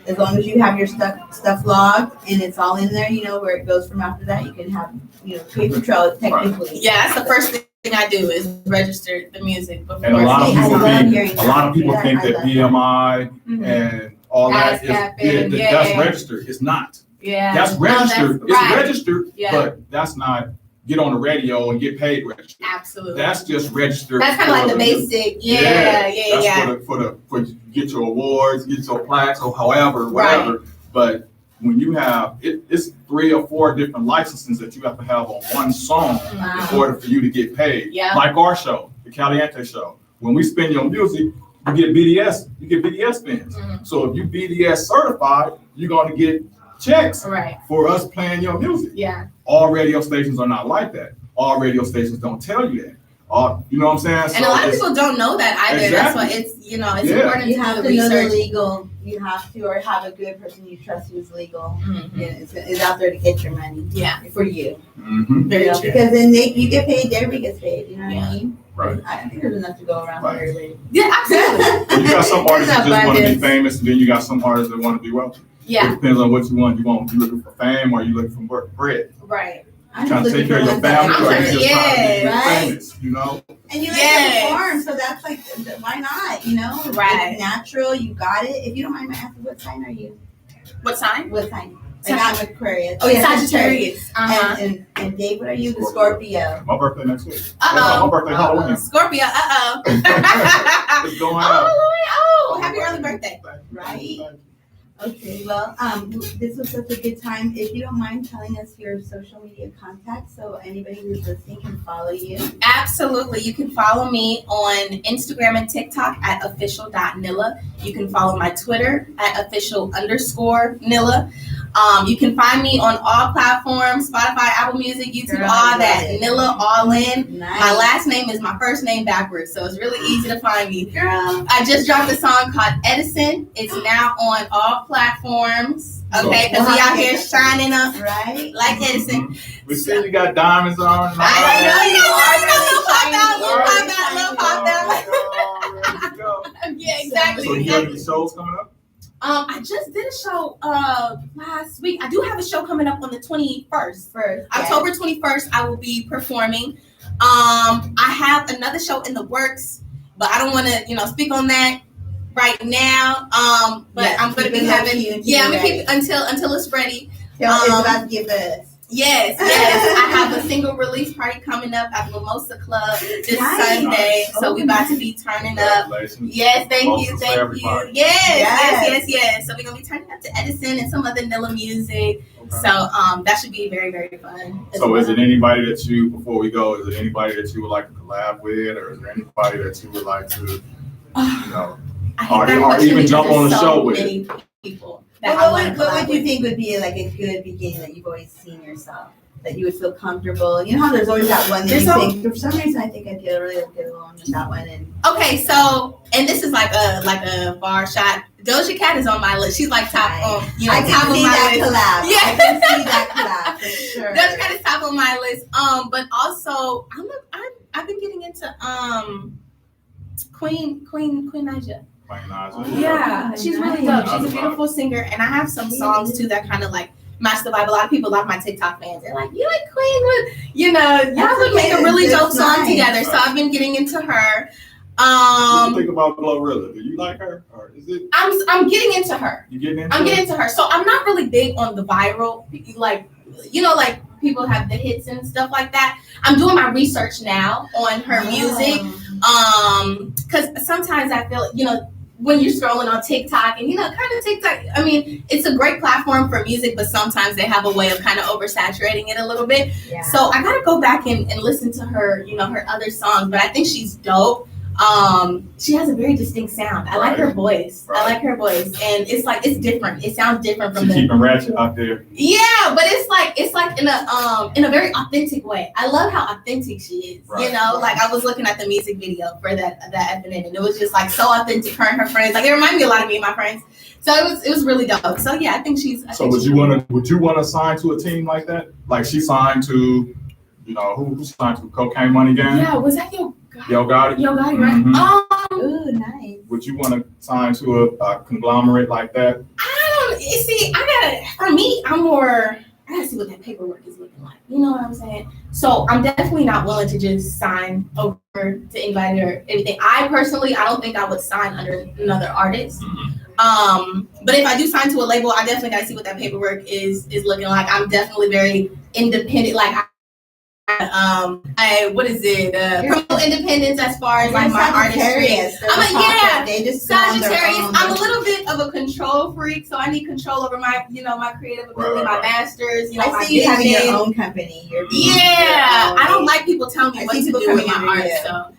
as long as you have your stuff logged and it's all in there, you know, where it goes from after that, you can have, you know, paper trail technically. Yeah, that's the first thing I do is register the music before. And a lot of See, I people love think hearing a lot of people that. think I that love BMI Mhm. and all that is ASCAP, yeah. that's registered. It's not. Yeah. That's No, registered. that's It's right. registered, Yeah. but that's not get on the radio and get paid registered. Absolutely. That's just registered. That's kind of like the for basic. Yeah. that's Yeah. for get your awards, get your plaques, or however, whatever. But when you have it's 3 or 4 different licenses that you have to have on one song Wow. in order for you to get paid. Yeah. Like our show, the Kaliente show. When we spin your music, you get BDS spins. Mhm. So if you BDS certified, you're gonna get checks Right. for us playing your music. Yeah. All radio stations are not like that. All radio stations don't tell you that. You know what I'm saying? And a lot of people don't know that either. That's why Exactly. it's, you know, it's Yeah. important You to have do to the know the research. legal, you have to, or have a good person you trust who's legal. Mhm. And is out there to get your money Yeah. for you. Mhm. Very You know, true. because then you get paid, everybody gets paid, you know what Yeah. I mean? Right. I think there's enough to go around Right. for everybody. Yeah, absolutely. Well, you got some artists that There's just want to be abundance. famous, and then you got some artists that want to be wealthy. Yeah, It depends on what you want. You looking for fame or you looking for bread? right. I'm Trying to just take care of your looking for family ones or that you are- just trying to be Right. famous, you know? And you like Yes. to perform, so that's like, why not? You know, Right. It's natural. You got it. If you don't mind my asking, what sign are you? What sign? What sign? Like I'm Aquarius. Oh, yeah, Sagittarius. Uh-huh. And Dave, what are you? The Scorpio. My birthday next week. Uh-oh. My birthday Halloween. Scorpio, uh-oh. It's going out. Oh, happy early birthday. Right. Okay, well, this was such a good time. If you don't mind telling us your social media contacts so anybody who's listening can follow you. Absolutely. You can follow me on Instagram and TikTok at official.nila. You can follow my Twitter at official_Nila. You can find me on all platforms, Spotify, Apple Music, YouTube, Girl, all I that. love it. Nila, all in. Nice. My last name is my first name backwards, so it's really easy to find me. Girl. I just dropped a song called Edison. It's now on all platforms. Okay, because we out here shining up Right? like Edison. We see you got diamonds on. I There you go. Yeah, exactly. So you have any shows coming up? I just did a show last week. I do have a show coming up on the 21st. October 21st, I will be performing. I have another show in the works, but I don't want to, speak on that right now. But Yeah, I'm going to be keep it having, low-key I'm going to until keep it until it's ready. It's about to give us. Yes. I have a single release party coming up at Mimosa Club this Nice. Sunday. So we about to be turning up. Congratulations. Yes, thank you. Mimosas for Yes. everybody. Yes. So we're gonna be turning up to Edison and some other Nila music. Okay. So that should be very, very fun. as So is well. it anybody that you, before we go, is it anybody that you would like to collab with, or is there anybody that you would like to, I hate or that even question because jump on there's the so show with many people that I What want would, to what collab would you with. think would be like a good beginning that you've always seen yourself? That you would feel comfortable? You know how there's always that one that There's you so- think, for some reason I think I'd really get along with that one. And Okay, so and this is like a far shot. Doja Cat is on my list. She's like top on, I top can of see my that list. collab. Yeah. I can see that collab for sure. Doja Cat is top on my list. But also I've been getting into Queen Naija. Yeah, she's really dope. She's a beautiful singer, and I have some songs too that kind of like match the vibe. A lot of people, my TikTok fans, they're like, "You like Queen with, y'all would make a really dope song together." So I've been getting into her. What do you think about Glorilla? Do you like her, or is it? I'm getting into her. You getting into? I'm getting into her. So I'm not really big on the viral, like people have the hits and stuff like that. I'm doing my research now on her music. Because sometimes I feel, when you're scrolling on TikTok and, kind of TikTok, I mean, it's a great platform for music, but sometimes they have a way of kind of oversaturating it a little bit. Yeah. So I got to go back and listen to her, her other songs, but I think she's dope. She has a very distinct sound. I like her voice. Right. I like her voice. And it's like, it's different. It sounds different from She the keeping ratchet out there. yeah, but it's like in a very authentic way. I love how authentic she is. Right. Like I was looking at the music video for that FNN, and it was just like so authentic. Her and her friends, like it reminded me a lot of me and my friends. So it was really dope. So yeah, I think she's. So would you want to sign to a team like that? Like she signed to, who signed to Cocaine Money Gang? Yeah, was that Yo Gotti. Gotti, right? Mhm. Ooh, nice. Would you want to sign to a conglomerate like that? For me, I gotta see what that paperwork is looking like. You know what I'm saying? So I'm definitely not willing to just sign over to anybody or anything. I don't think I would sign under another artist. But if I do sign to a label, I definitely gotta see what that paperwork is looking like. I'm definitely very independent. Like promote independence as far as like my artistry. They just Sagittarius. I'm a little bit of a control freak, so I need control over my, my creative ability, my masters, my I see you having vision. your own company. I don't like people telling me I what see to people do with coming my under art. you. So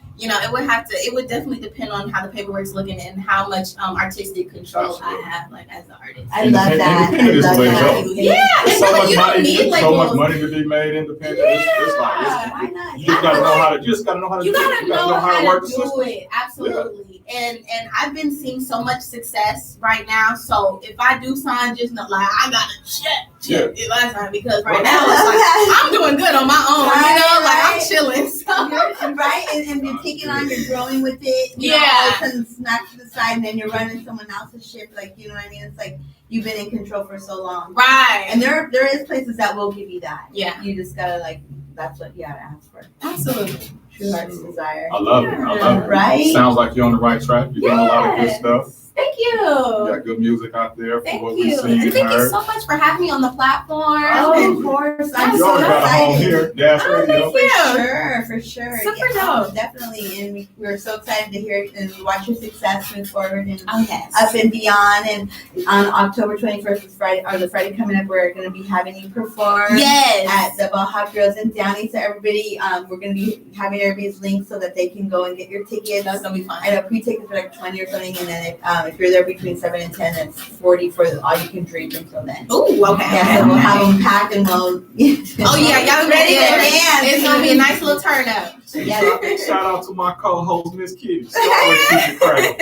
it would definitely depend on how the paperwork's looking and how much artistic control I have, like as an artist. I love that. Independent is the way to go. Yeah, There's and so much you don't money. need So much labels. money to be made independent. It's like Why not? you just gotta know how to. You just gotta know how to. You gotta know how to work the do system. it. Absolutely. And I've been seeing so much success right now. So if I do sign, just know like I got a check shit last time because right now it's like I'm doing good on my own, you know, like I'm chilling. So. Right, and you're taking on, you're growing with it. You know, all of a sudden smack to the side, and then you're running someone else's ship. Like, you know what I mean? It's like you've been in control for so long. Right. And there is places that will give you that. Yeah. You just gotta that's what you gotta ask for. Absolutely. True heart's desire. I love it. I love it. Right? Sounds like you're on the right track. You're doing a lot of good stuff. Thank you. You got good music out there for Thank what you. we see And and thank you heard. so much for having me on the platform. Oh, of course. I'm You so always got a home excited. here, Dash Radio. Thank you. For sure. Super Yeah, dope. definitely. And we're so excited to hear it and watch your success move forward and Oh, yes. up and beyond. And on October 21st is Friday, or the Friday coming up, we're going to be having you perform Yes. at the Bellhop Girls in Downey. So everybody, we're going to be having everybody's links so that they can go and get your tickets. That's gonna be fun. I know pre-tickets are like 20 or something, and then if you're there between 7 and 10, it's 40 for all you can drink until then. Ooh, okay. Yeah, so we'll have them packed and we'll. Oh yeah, y'all ready ready to dance. It's gonna be a nice little turn up. Yeah. Shout out to my co-host, Miss Kitty. She always keeps it crazy.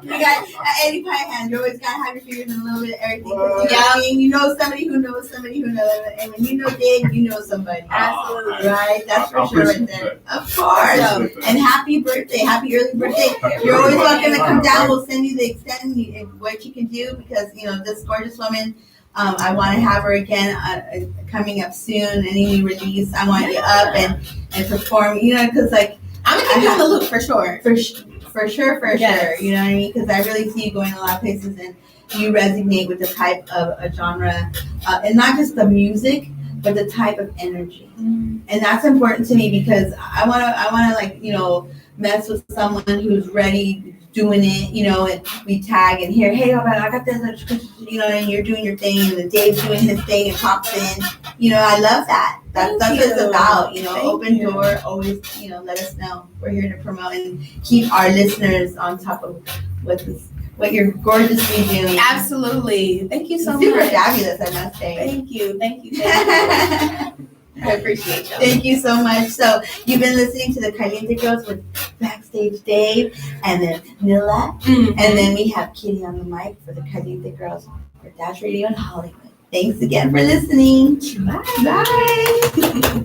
You got Eddie Pie hand. You always gotta have your fingers in a little bit of everything. What? You know what I mean? You know somebody who knows somebody who knows, and when you know Dave, you know somebody. Absolutely. Right? That's I for sure right appreciate there. that. Of course. And happy birthday, happy early birthday. You're always welcome to come down. We'll send you the extent and what you can do because this gorgeous woman. I want to have her again coming up soon. Any new release, I want you up and perform. Because I'm gonna keep you on the loop for sure. For sure. Yes. You know what I mean? Because I really see you going a lot of places and you resonate with the type of a genre, and not just the music, but the type of energy. And that's important to me because I wanna mess with someone who's ready, doing it, and we tag and hear, hey, I got this, and you're doing your thing, and then Dave's doing his thing and pops in. I love that. That's what it's about. Open door, always, let us know. We're here to promote and keep our listeners on top of what you're gorgeously doing. Absolutely. Thank you so Super much. fabulous, I must say. Thank you. I appreciate you. Thank you so much. So you've been listening to the Kaliente Girls with Backstage Dave and then Nila. And then we have Kitty on the mic for the Kaliente Girls for Dash Radio in Hollywood. Thanks again for listening. Bye.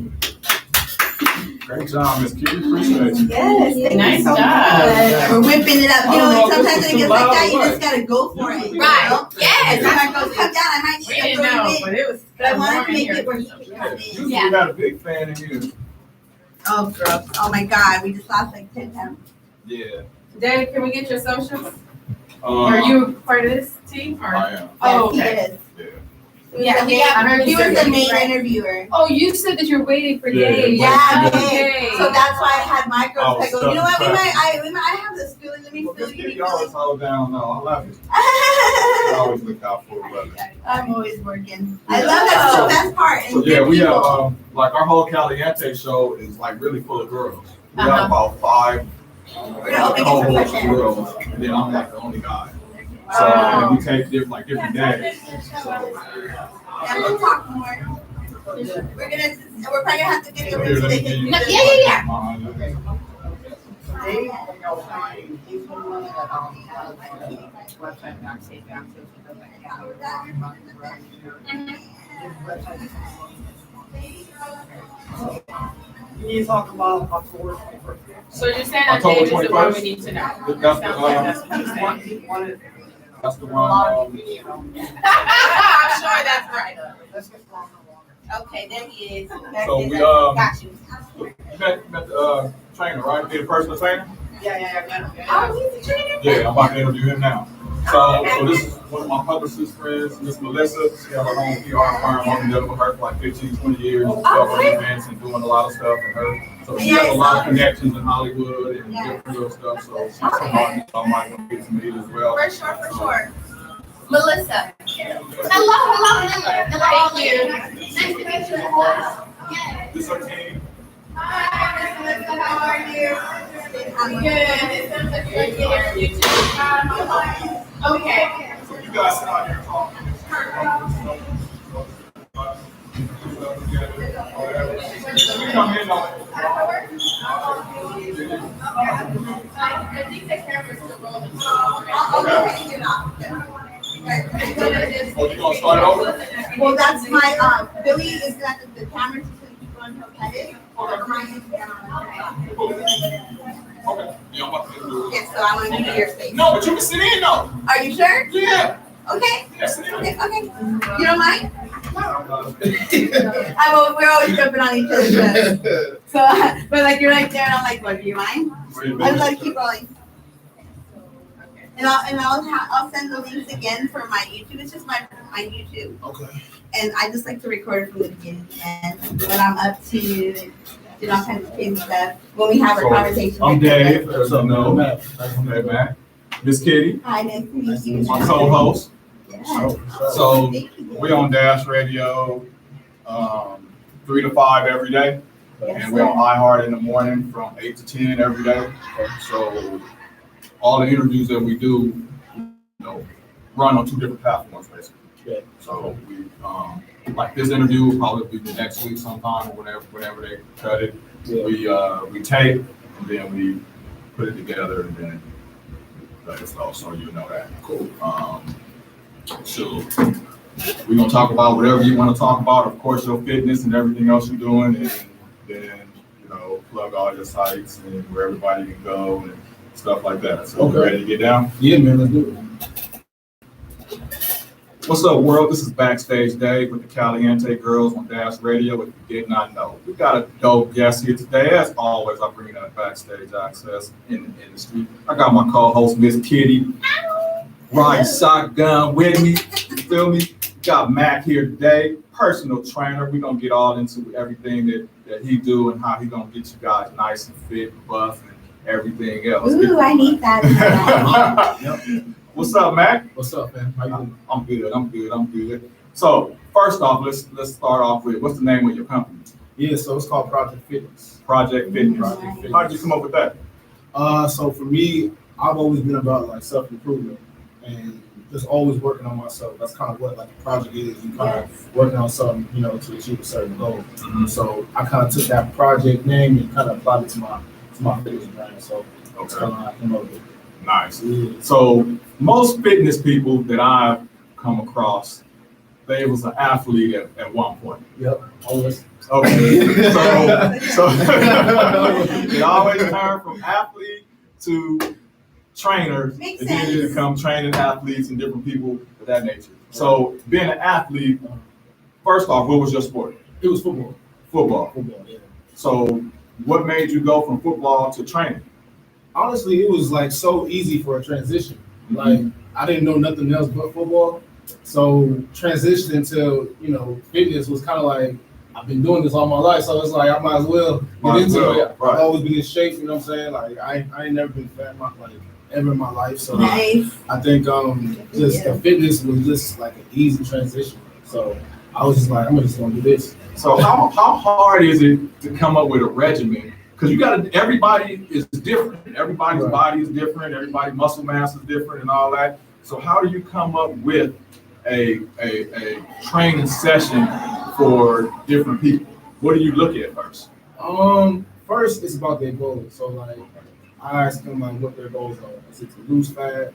Great job, Miss Kitty. Appreciate you. Yes. Thank Nice you so job. much. We're whipping it up. I don't know if Sometimes this when it is gets too like loud that, or you what. just gotta go for it. Right. Yes. If I go come down, I might We need didn't to throw know, it but in. it was. But I wanted to warm in make here. it where you can come in. You got a big fan in here. Oh, girl. Oh, my God. We just lost like 10 pounds. Yeah. Dave, can we get your socials? Are you part of this team? Or? I am. Oh, Yes, okay. he is. Yeah, I heard He you was said the main right. interviewer. Oh, you said that you're waiting for Yeah, Dave. Yeah, Okay. So that's why I had my girls. Oh, I go, you know what? stuff. I have this feeling. Let me Well, feel Miss you. Kitty always hold down. No, I love it. I I'm always look out for her brother. always working. I love that. That's the best part. And So yeah, good we have people. like our whole Caliente show is like really full of girls. We Uh-huh. have about 5 We're gonna open it for co-host questions. girls, and then I'm like the only guy. So and we take different days. So Yeah, we'll talk more. We're probably gonna have to get the here, let me music. give you. Yeah. You need to talk about October 21st. So you're saying that October Dave is the one 21st? we need to know? That's the, Sounds like that's what you're saying. That's the A lot one. of people, you know, I'm sure that's right. let's get longer and longer. Okay, there he is. So we Got you. you met the trainer, right? Be the personal trainer? Yeah. Oh, he's a trainer. Yeah, I'm about to interview him now. So this is one of my publicist friends, Miss Melissa. She has her own PR firm. I've been dealing with her for like 15, 20 years, covering events and doing a lot of stuff with her. So she has a lot of connections in Hollywood and different little stuff. So she's somebody I might want to get to meet as well. For sure. Melissa. Hello, Nila. Thank you. Nice to meet you as well. Yes. This is our team. Hi, Melissa. How are you? I'm good. It sounds like you're getting your YouTube. Okay. So you guys sit out here talking. You come in on it. I think the camera's still rolling. Oh, you gonna start over? Well, that's my, Billy is got the camera just gonna keep on her headed. Or mine is down. Okay. Yeah, I'm about to do it. Yes, so I want to do your face. No, but you can sit in though. Are you sure? Yeah. Okay. Yeah, sit in. Okay. You don't mind? We're always jumping on each other's heads. So, but like you're right there, and I'm like, what? Do you mind? I just let it keep rolling. And I'll send the links again for my YouTube. It's just my YouTube. Okay. And I just like to record it from the beginning and when I'm up to do all kinds of crazy stuff. When we have a conversation. I'm Dave. What's up, no? Hey, man. Miss Kitty. Hi, nice to meet you. My co-host. Yeah. So Thank you. we on Dash Radio, 3 to 5 every day. Yes, And we're on iHeart in the morning from 8 to 10 every day. So all the interviews that we do, run on 2 different platforms basically. Yeah. So we, like this interview will probably be next week sometime or whenever they cut it. Yeah. We tape and then we put it together and then let us know so you know that. Cool. So we're gonna talk about whatever you want to talk about, of course, your fitness and everything else you're doing, and then plug all your sites and where everybody can go and stuff like that. So you ready to get down? Yeah, man, let's do it. What's up, world? This is Backstage Dave with the Kaliente girls on Dash Radio. If you did not know, we got a dope guest here today. As always, I bring that backstage access in the industry. I got my co-host, Miss Kitty, riding shotgun with me. You feel me? Got Mac here today, personal trainer. We're gonna get all into everything that he do and how he gonna get you guys nice and fit, buff, and everything else. Ooh, I need that. What's up, Mac? What's up, man? How you doing? I'm good. So first off, let's start off with what's the name of your company? Yeah, so it's called Project Fitness. Project Fitness. Project Fitness. How did you come up with that? So for me, I've always been about like self-improvement and just always working on myself. That's kind of what like a project is. You kind of working on something, to achieve a certain goal. Mm-hmm. So I kind of took that project name and kind of applied it to my fitness brand. So that's kind of how I came up with it. Nice. Yeah. So most fitness people that I've come across, they was an athlete at one point. Yep. Always. Okay. so it always turned from athlete to trainers, Makes and then sense. you become training athletes and different people of that nature. So being an athlete, first off, what was your sport? It was football. Football. Football, yeah. So what made you go from football to training? Honestly, it was like so easy for a transition. Like I didn't know nothing else but football. So transitioning to, fitness was kind of like, I've been doing this all my life. So it's like, I might as well get into it. Right. I've always been in shape, you know what I'm saying? Like I ain't never been fat ever in my life. So Nice. I think just the fitness was just like an easy transition. So I was just like, I'm just gonna do this. So how hard is it to come up with a regimen? Because everybody is different. Everybody's Right. body is different. Everybody's muscle mass is different and all that. So how do you come up with a training session for different people? What do you look at first? First it's about their goals. So like I ask them like what their goals are. Is it to lose fat,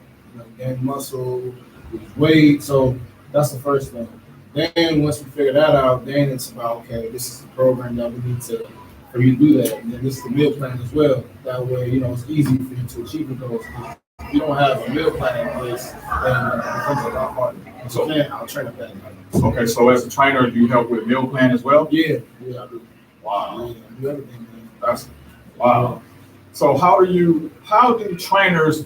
gain muscle, lose weight? So that's the first thing. Then once we figure that out, then it's about, okay, this is the program that we need for you to do that. And then this is the meal plan as well. That way, it's easy for you to achieve the goals. If you don't have a meal plan in place, then it becomes a lot harder. So I'll train up that. Okay, so as a trainer, do you help with meal plan as well? Yeah, I do. Wow. Yeah, I do everything, man. That's wow. So how do trainers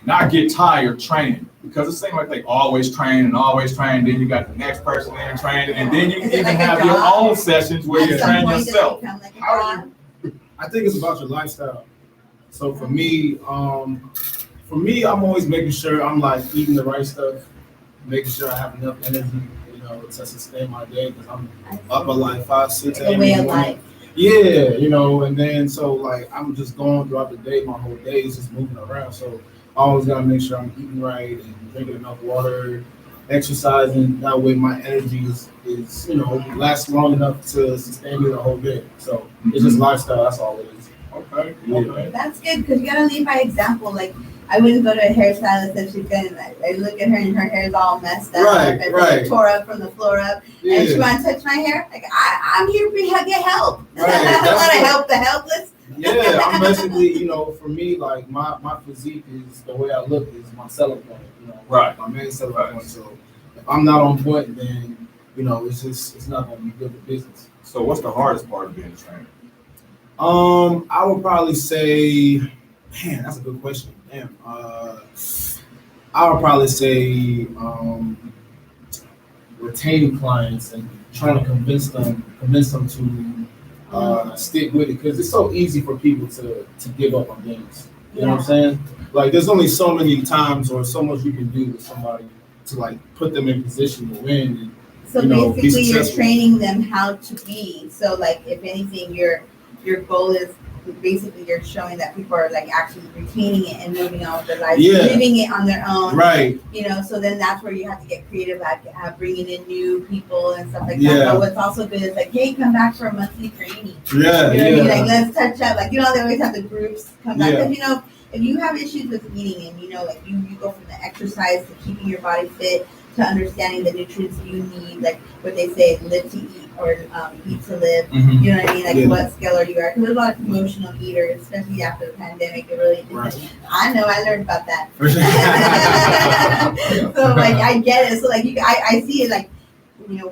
not get tired training? Because it seems like they always train. Then you got the next person in training, and then you even have your own sessions where you train yourself. I think it's about your lifestyle. So for me, I'm always making sure I'm like eating the right stuff, making sure I have enough energy, to sustain my day, because I'm up at like 5, 6 The way of life. Yeah, and then so like I'm just going throughout the day. My whole day is just moving around. So I always gotta make sure I'm eating right and drinking enough water, exercising. That way my energy is lasts long enough to sustain me the whole day. So it's just lifestyle. That's all it is. Okay. Yeah. That's good because you gotta lead by example. Like I wouldn't go to a hairstylist if she's gonna. I look at her and her hair's all messed up, Right, and right. tore up from the floor up, and she Yeah. wants to touch my hair. Like I'm here to get help. Right, I that's want to what- help the helpless. Yeah, I'm basically, for me, like my physique is the way I look is my selling point. Right. My main selling point. So if I'm not on point, then it's not gonna be good for business. So what's the hardest part of being a trainer? I would probably say, man, that's a good question. Damn. I would probably say retaining clients and trying to convince them to stick with it, because it's so easy for people to give up on things. You know what I'm saying? Like there's only so many times or so much you can do with somebody to like put them in position to win. And, So be basically, you're successful. training them how to be. So like, if anything, your goal is basically you're showing that people are like actually retaining it and moving on with their lives, Yeah. living it on their own. Right. So then that's where you have to get creative at bringing in new people and stuff like Yeah. that. But what's also good is like, hey, come back for a monthly training. Yeah. You know what I mean? Yeah. Like, let's touch up. Like, they always have the groups come back. Yeah. Because, if you have issues with eating and, like you go from the exercise to keeping your body fit to understanding the nutrients you need, like what they say, live to eat or eat to live. Mhm. You know what I mean? Like Yeah. what scale are you at? Because there's a lot of emotional eaters, especially after the pandemic. It really, Right. I know, I learned about that. For sure. So like I get it. So like I see it like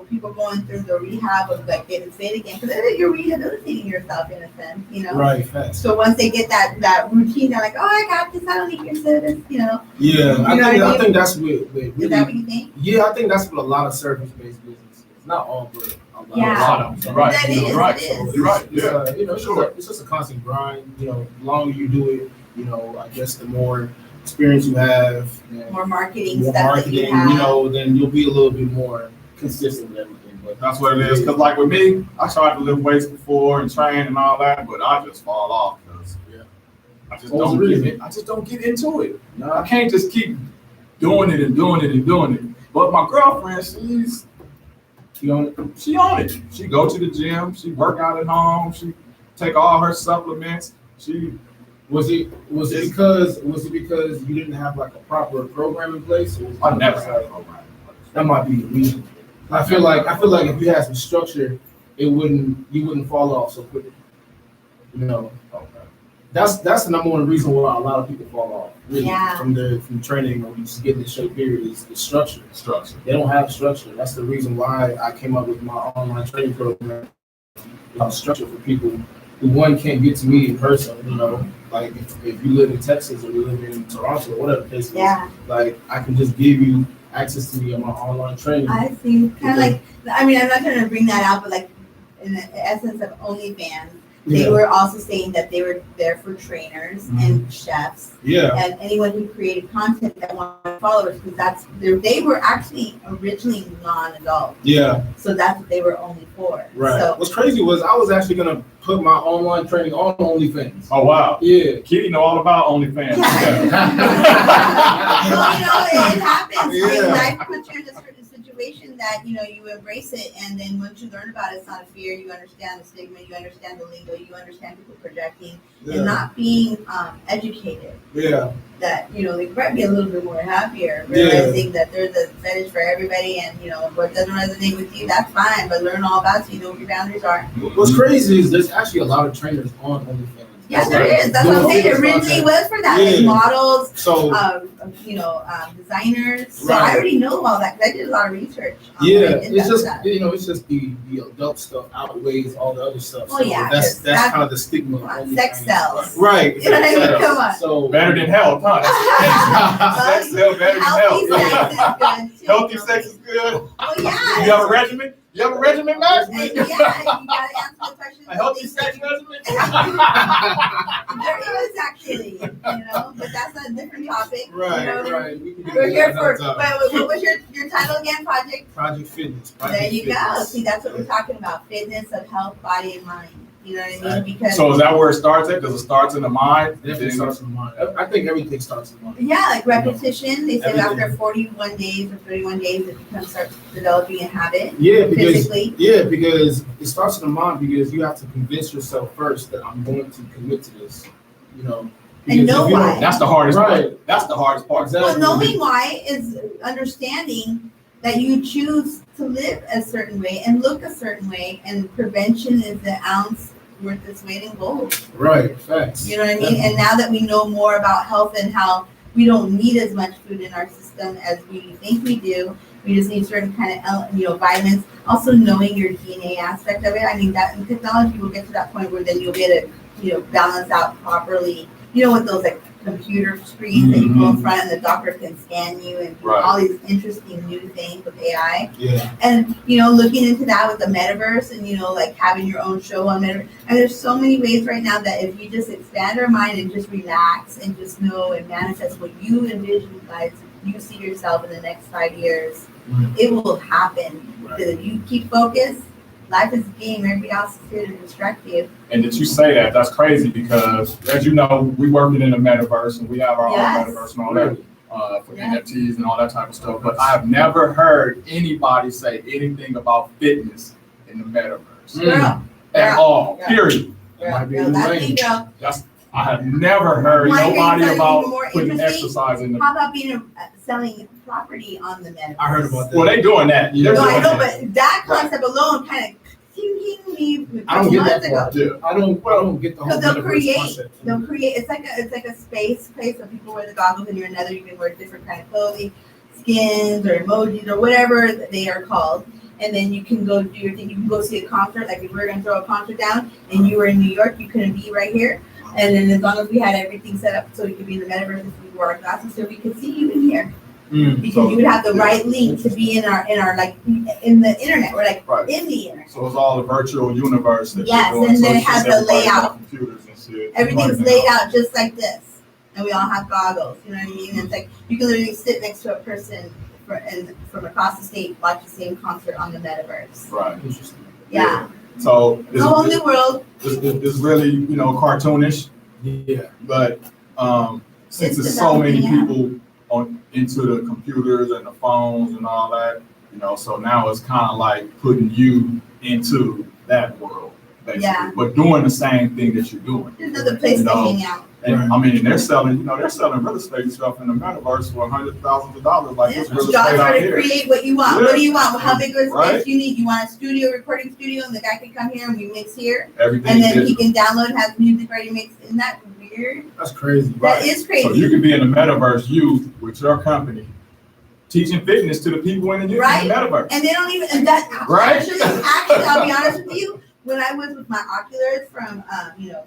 people going through the rehab of like getting fit again, because you're rehabilitating yourself in a sense. Right. Fast. So once they get that routine, they're like, oh, I got this. I don't need your service. Yeah. know what I I mean? think that's what really. Is that what you think? Yeah, I think that's what a lot of service-based businesses. Not all, but a lot. Yeah. A lot of them. Right. That is, Right. it is. You're right. It's, Yeah. Sure. it's just a constant grind. The longer you do it, I guess the more experience you have, and More marketing more stuff marketing, that you have. then you'll be a little bit more consistent with everything. But That's what it is. Cause like with me, I tried to lift weights before and train and all that, but I just fall off because I just What was don't the get reason? it. I just don't get into it. I nah, can't just keep doing it and doing it and doing it. But my girlfriend, you on it? she on it. She go to the gym. She work out at home. She take all her supplements. She Was it because you didn't have like a proper program in place? Or was it I never had a program. That might be the reason. I feel like if you had some structure, you wouldn't fall off so quickly. Okay. That's the number one reason why a lot of people fall off. Really, Yeah. from training or just getting in shape period is the structure. Structure. They don't have structure. That's the reason why I came up with my online training program. Structure for people who can't get to me in person. Like if you live in Texas or you live in Toronto or whatever case is, Yeah, like I can just give you access to me on my online training. I see. Kind of like, I'm not trying to bring that out, but like in the essence of OnlyFans, they were also saying that they were there for trainers and chefs Yeah. and anyone who created content that wanted followers, because they were actually originally non-adult, Yeah. so that's what they were only for. Right. So What's crazy was I was actually gonna put my online training on OnlyFans. Oh wow. Yeah. Kitty know all about OnlyFans. well, it happens. Yeah. Life puts you in a certain situation that you embrace it, and then once you learn about it, it's not a fear. You understand the stigma, you understand the lingo, you understand people projecting and not being educated. Yeah. That they might be a little bit more happier, realizing that there's a fetish for everybody, and what doesn't resonate with you, that's fine. But learn all about it so you know what your boundaries are. What's crazy is there's actually a lot of trainers on OnlyFans. Yes, there is. That's what I'm saying. It originally was for that, like Yeah. models, So designers. So Right. I already know all that because I did a lot of research. yeah, when I did it's just that. it's just the adult stuff outweighs all the other stuff. Well, So yeah, that's 'cause that's- kind of the stigma. Come of on, OnlyFans. sex sells. Right. You know what I mean? Sex Come on. sells. So Better than health, huh? Sex sells better than Healthy health. sex is good too. Healthy sex is good. Oh yeah. You have a regimen? You have a regimen, Max? And yeah, you gotta answer the question. A healthy sex regimen? There is actually, but that's a different topic. right. We can do We're that here another for. time. What was your title again? Project Fitness. There you go. See, that's what we're talking about: fitness of health, body, and mind. You know what I mean? Because So is that where it starts at? Does it start in the mind? Definitely starts in the mind. I think everything starts in the mind. yeah, like repetition. They say Everything. after 41 days or 31 days, it starts developing a habit. Yeah, because Physically. it starts in the mind because you have to convince yourself first that I'm going to commit to this. And know why. That's the hardest Right. part. That's the hardest part. Well, knowing why is understanding that you choose to live a certain way and look a certain way, and prevention is the ounce worth its weight in gold. Right, facts. You know what I mean? And now that we know more about health and how we don't need as much food in our system as we think we do, we just need certain kind of vitamins. Also knowing your DNA aspect of it. I mean, that in technology will get to that point where then you'll be able to balance out properly. With those like computer screens that you go in front and the doctor can scan you and do all these interesting new things with AI. Yeah. And looking into that with the metaverse and like having your own show on metaverse. And there's so many ways right now that if you just expand our mind and just relax and just know and manifest what you envision, guys, you see yourself in the next 5 years, it will happen. Because if you keep focused, life is a game. Everybody else is here to distract you. And that you say that, that's crazy because, as you know, we working in the metaverse and we have our own metaverse and all that for NFTs and all that type of stuff. But I've never heard anybody say anything about fitness in the metaverse at all. Period. I have never heard nobody about putting exercise in the. How about selling property on the metaverse? I heard about that. Well, they doing that. No, I know, but that concept alone kind of me. I don't get that part. Yeah. I don't get the whole metaverse concept. They'll create. It's like a space place where people wear the goggles and you're in another. You can wear different kind of clothing, skins or emojis or whatever they are called. And then you can go do your thing. You can go see a concert. Like if we were going to throw a concert down and you were in New York, you couldn't be right here. And then as long as we had everything set up so we could be in the metaverse, if we wore our glasses, so we could see you in here. Because you would have the right link to be in our like in the internet. We're like in the internet. So it's all a virtual universe. Yes, and then it has the layout. Computers and shit. Everything's laid out just like this, and we all have goggles. You know what I mean? It's like you can literally sit next to a person from across the state, watch the same concert on the metaverse. Right. Yeah. So it's a whole new world. It's really cartoonish. Yeah. But since there's so many people into the computers and the phones and all that, so now it's kind of like putting you into that world, basically, but doing the same thing that you're doing. There's another place to hang out. And I mean, they're selling real estate stuff in the metaverse for $100,000. Like this real estate out here. Create what you want. Yeah. What do you want? How big of a space you need? You want a recording studio, and the guy can come here and we mix here, and then he can download, has music already mixed. Isn't that weird? That's crazy. That is crazy. So you can be in the metaverse, you with your company, teaching fitness to the people in the metaverse, and they don't even. And that actually, I'll be honest with you. When I was with my oculars from,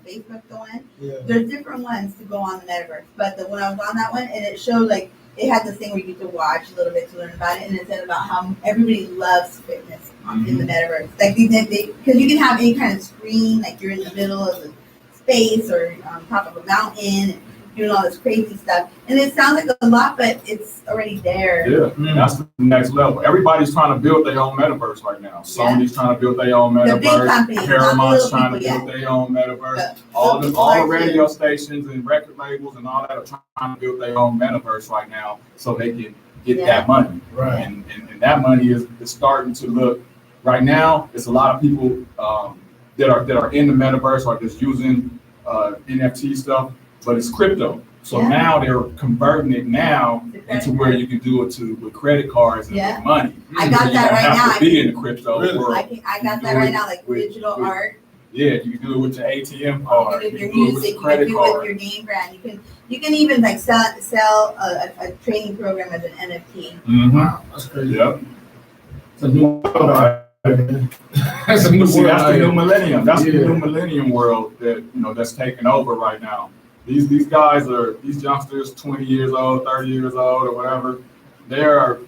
Facebook going, there's different ones to go on the metaverse. But when I was on that one, and it showed it had this thing where you could watch a little bit to learn about it, and it said about how everybody loves fitness in the metaverse. Like because you can have any kind of screen, like you're in the middle of the space or on top of a mountain, and doing all this crazy stuff. And it sounds like a lot, but it's already there. Yeah, that's the next level. Everybody's trying to build their own metaverse right now. Sony's trying to build their own metaverse. Paramount's trying to build their own metaverse. All the radio stations and record labels and all that are trying to build their own metaverse right now so they can get that money. Right. And that money is starting to look, right now, there's a lot of people that are in the metaverse or just using NFT stuff. But it's crypto. So now they're converting it now into where you can do it with credit cards and make money. I got that right now. You don't have to be in the crypto world. I got that right now, like digital art. Yeah, you can do it with your ATM card. You can do it with your music. You can do it with your name brand. You can even sell a training program as an NFT. Wow, that's crazy. Yep. It's a new That's the new millennium. That's the new millennium world that's taking over right now. These youngsters, 20 years old, 30 years old, or whatever, they're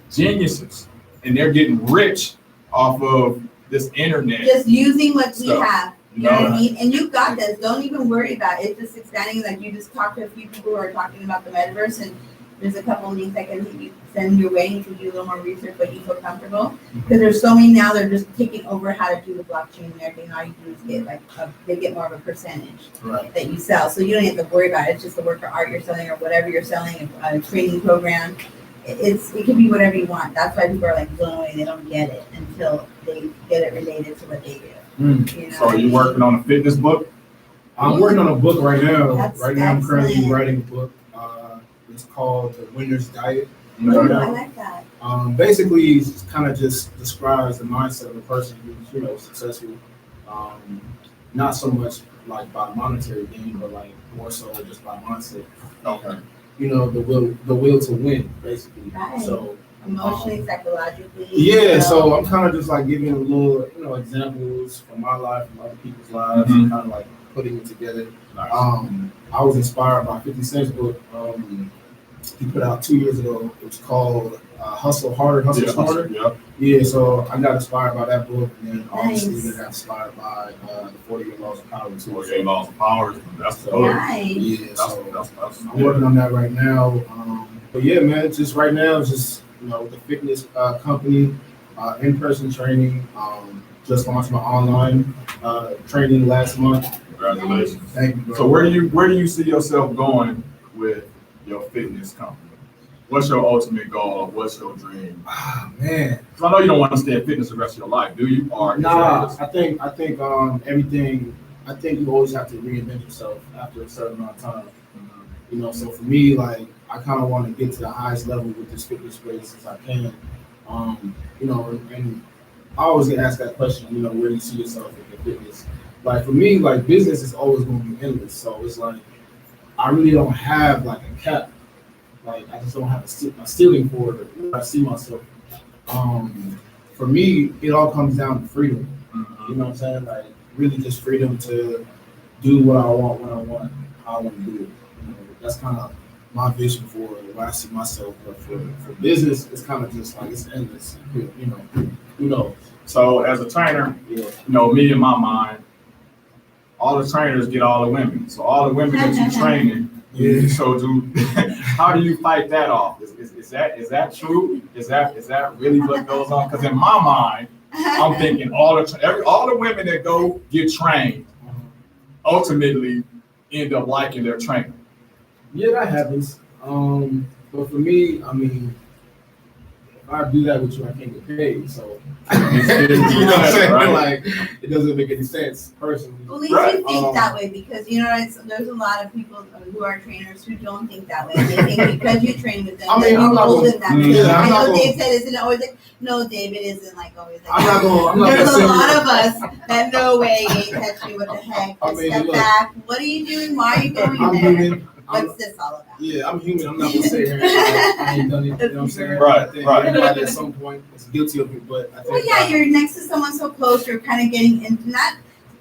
geniuses, and they're getting rich off of this internet. Just using what we have. You know what I mean? And you got this. Don't even worry about it. It's just expanding. Like you just talked to a few people who are talking about the metaverse, and there's a couple of links I can send your way. You can do a little more research, but you feel comfortable. Because there's so many now, they're just taking over how to do the blockchain and everything. All you do is get they get more of a percentage that you sell. So you don't have to worry about it. It's just the work of art you're selling or whatever you're selling, a training program. It can be whatever you want. That's why people are blown away. They don't get it until they get it related to what they do. So are you working on a fitness book? I'm working on a book right now. That's Right now, I'm currently excellent. writing a book. It's called The Winner's Diet. Ooh, Right I now. like that. Basically, it kind of just describes the mindset of a person who's, successful. Not so much like by monetary gain, but like more so just by mindset. Okay. The will to win, basically. Right. So Emotionally, psychologically. yeah, so I'm kind of just like giving a little, examples from my life, from other people's lives, and kind of like putting it together. Nice. I was inspired by 50 Cent's book. He put out 2 years ago. It's called Hustle Harder, Hustle Smarter. Yep. Yeah, so I got inspired by that book, and then obviously Nice. I got inspired by the 48 Laws of Power too. 48 Laws of Power. That's the Nice. Yeah, That's, so that's I'm working on that right now. But yeah, man, just right now, it's just the fitness company, in-person training. Just launched my online training last month. Congratulations. Thank you, bro. So where do you see yourself going with your fitness company? What's your ultimate goal? What's your dream? Man. Because I know you don't want to stay in fitness the rest of your life, do you? Or Nah, I think everything. I think you always have to reinvent yourself after a certain amount of time. So for me, like I kind of want to get to the highest level with this fitness space as I can. And I always get asked that question. Where do you see yourself in your fitness? Like for me, like business is always going to be endless. So it's like I really don't have like a cap. Like I just don't have a ceiling for it. Where I see myself. For me, it all comes down to freedom. You know what I'm saying? Like really just freedom to do what I want when I want, how I want to do it. That's kind of my vision for where I see myself. But for business, it's kind of just like it's endless. Who knows? So as a trainer, me in my mind, all the trainers get all the women. So all the women that you're training. Yeah. So how do you fight that off? Is that true? Is that really what goes on? Because in my mind, I'm thinking all the women that go get trained ultimately end up liking their trainer. Yeah, that happens. But for me, I mean, if I do that with you, I can't get paid. So you know what I'm saying? Right. Like it doesn't make any sense personally. Well, at least you think that way because there's a lot of people who are trainers who don't think that way. They think because you train with them, you mold them that way. I know Dave said isn't always like, no, David isn't like always like. There's a lot of us that no way ain't touch me. What the heck? Step back. What are you doing? Why are you going there? What's this all about? Yeah, I'm human. I'm not gonna say here I ain't done it. You know what I'm saying? Right. Everybody at some point is guilty of it, but I think. Well, yeah, you're next to someone so close. You're kind of getting into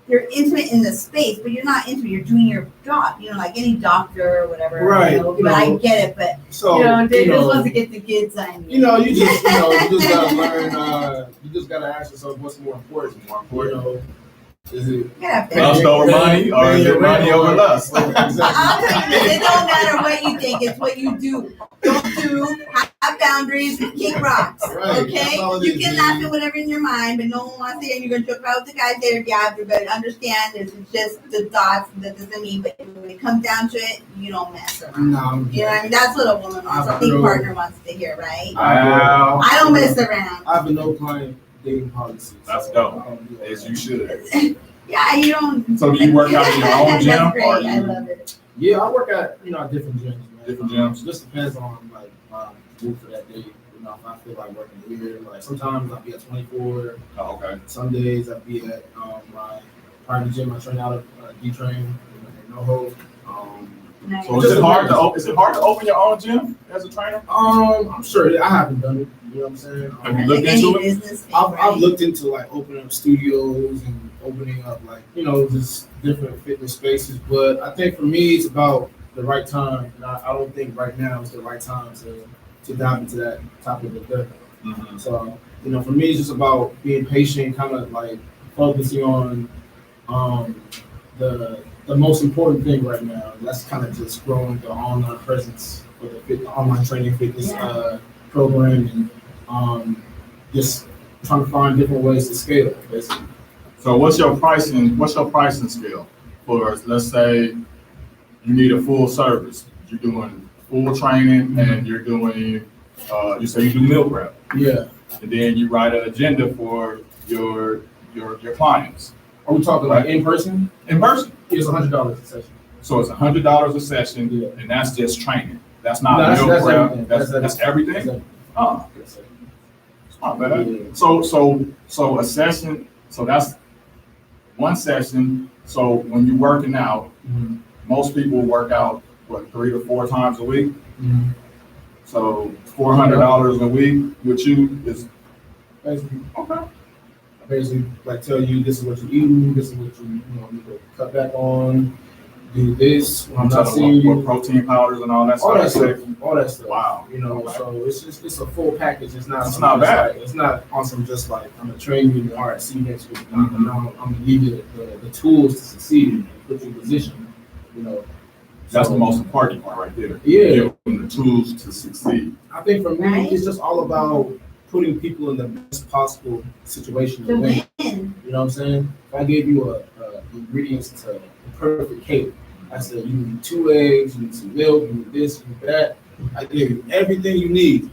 you're intimate in the space, but you're not intimate. You're doing your job. Like any doctor or whatever. Right. But I get it. But so David wants to get the kids on you. You just gotta learn. You just gotta ask yourself what's more important. Is it lust over money or is it money over lust? Exactly. I'll tell you this, it don't matter what you think, it's what you do. Don't do, have boundaries, kick rocks, okay? You can laugh at whatever in your mind, but no one wants to hear you're going to joke about the guys there, yeah, but understand this is just the thoughts, that doesn't mean, but when it comes down to it, you don't mess around. No, you know what I mean? That's what a woman wants, a big partner wants to hear, right? Wow. I don't mess around. I have a no client dating policy. That's dope, as you should. Yeah, you don't. So do you work out in your own gym? That's great. Or I love it. Yeah, I work at different gyms, man. Different gyms. It just depends on like my mood for that day. If I feel like working here, like sometimes I'll be at 24. Oh, okay. Some days I'll be at my private gym. I train out of D-Train in NoHo. Nice. So is it hard to open your own gym as a trainer? I'm sure I haven't done it. You know what I'm saying? Have you looked into it? I've looked into like opening up studios and opening up like just different fitness spaces. But I think for me it's about the right time. And I don't think right now is the right time to dive into that topic of depth. Mm-hmm. So for me it's just about being patient, kind of like focusing on the most important thing right now. That's kind of just growing the online presence for the online training fitness program and just trying to find different ways to scale, basically. So what's your pricing scale for, let's say you need a full service, you're doing full training and you're doing, you say you do meal prep. Yeah. And then you write an agenda for your clients. Are we talking like in person? In person. It's $100 a session. So it's $100 a session, Yeah. and that's just training. That's not No, meal that's prep. everything. That's everything. That's everything. Oh, That's it. it's not bad. Yeah. So a session. So that's one session. So when you're working out, Mhm. most people work out what 3 to 4 times a week. Mhm. So $400 a week with you is Basically, okay. I basically like tell you this is what you're eating, this is what you need to cut back on, do this when I'm You not tell seeing them what you. protein powders and all that All that stuff. stuff. All that stuff. Wow. You know, so it's a full package. It's not It's something not just bad. Like, it's not awesome just like I'm gonna train you, all right, see you next week. Mhm. No, I'm gonna give you the tools to succeed and put you in position. You know. That's So, the most important part right there. Yeah. Give them the tools to succeed. I think for me, Right. it's just all about putting people in the best possible situation to The win. win. You know what I'm saying? If I gave you a ingredients to a perfect cake, I said you need 2 eggs, you need some milk, you need this, you need that. I gave you everything you need,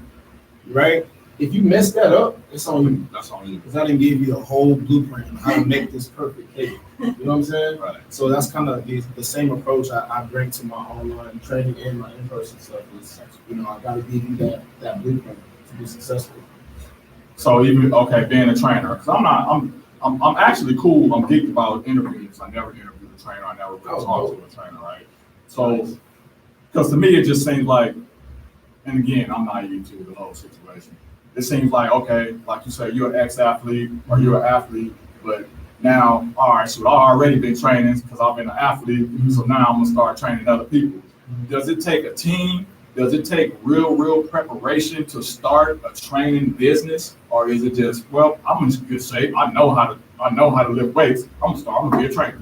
right? If you mess that up, it's on you. That's all you. Because I didn't give you the whole blueprint on how to make this perfect cake. You know what I'm saying? Right. So that's kind of the same approach I bring to my online training and my in-person stuff. Is, you know, I got to give you that blueprint to be successful. So even being a trainer, because I'm actually cool. I'm geeked about interviews. I never interviewed a trainer. I never really talked to a trainer, right? So, because to me it just seems like, and again, I'm naive to the whole situation. It seems like, okay, like you say, you're an ex-athlete or you're an athlete, but now, all right, so I've already been training because I've been an athlete, so now I'm gonna start training other people. Does it take a team? Does it take real preparation to start a training business, or is it just, well, I'm in good shape. I know how to lift weights. I'm gonna be a trainer.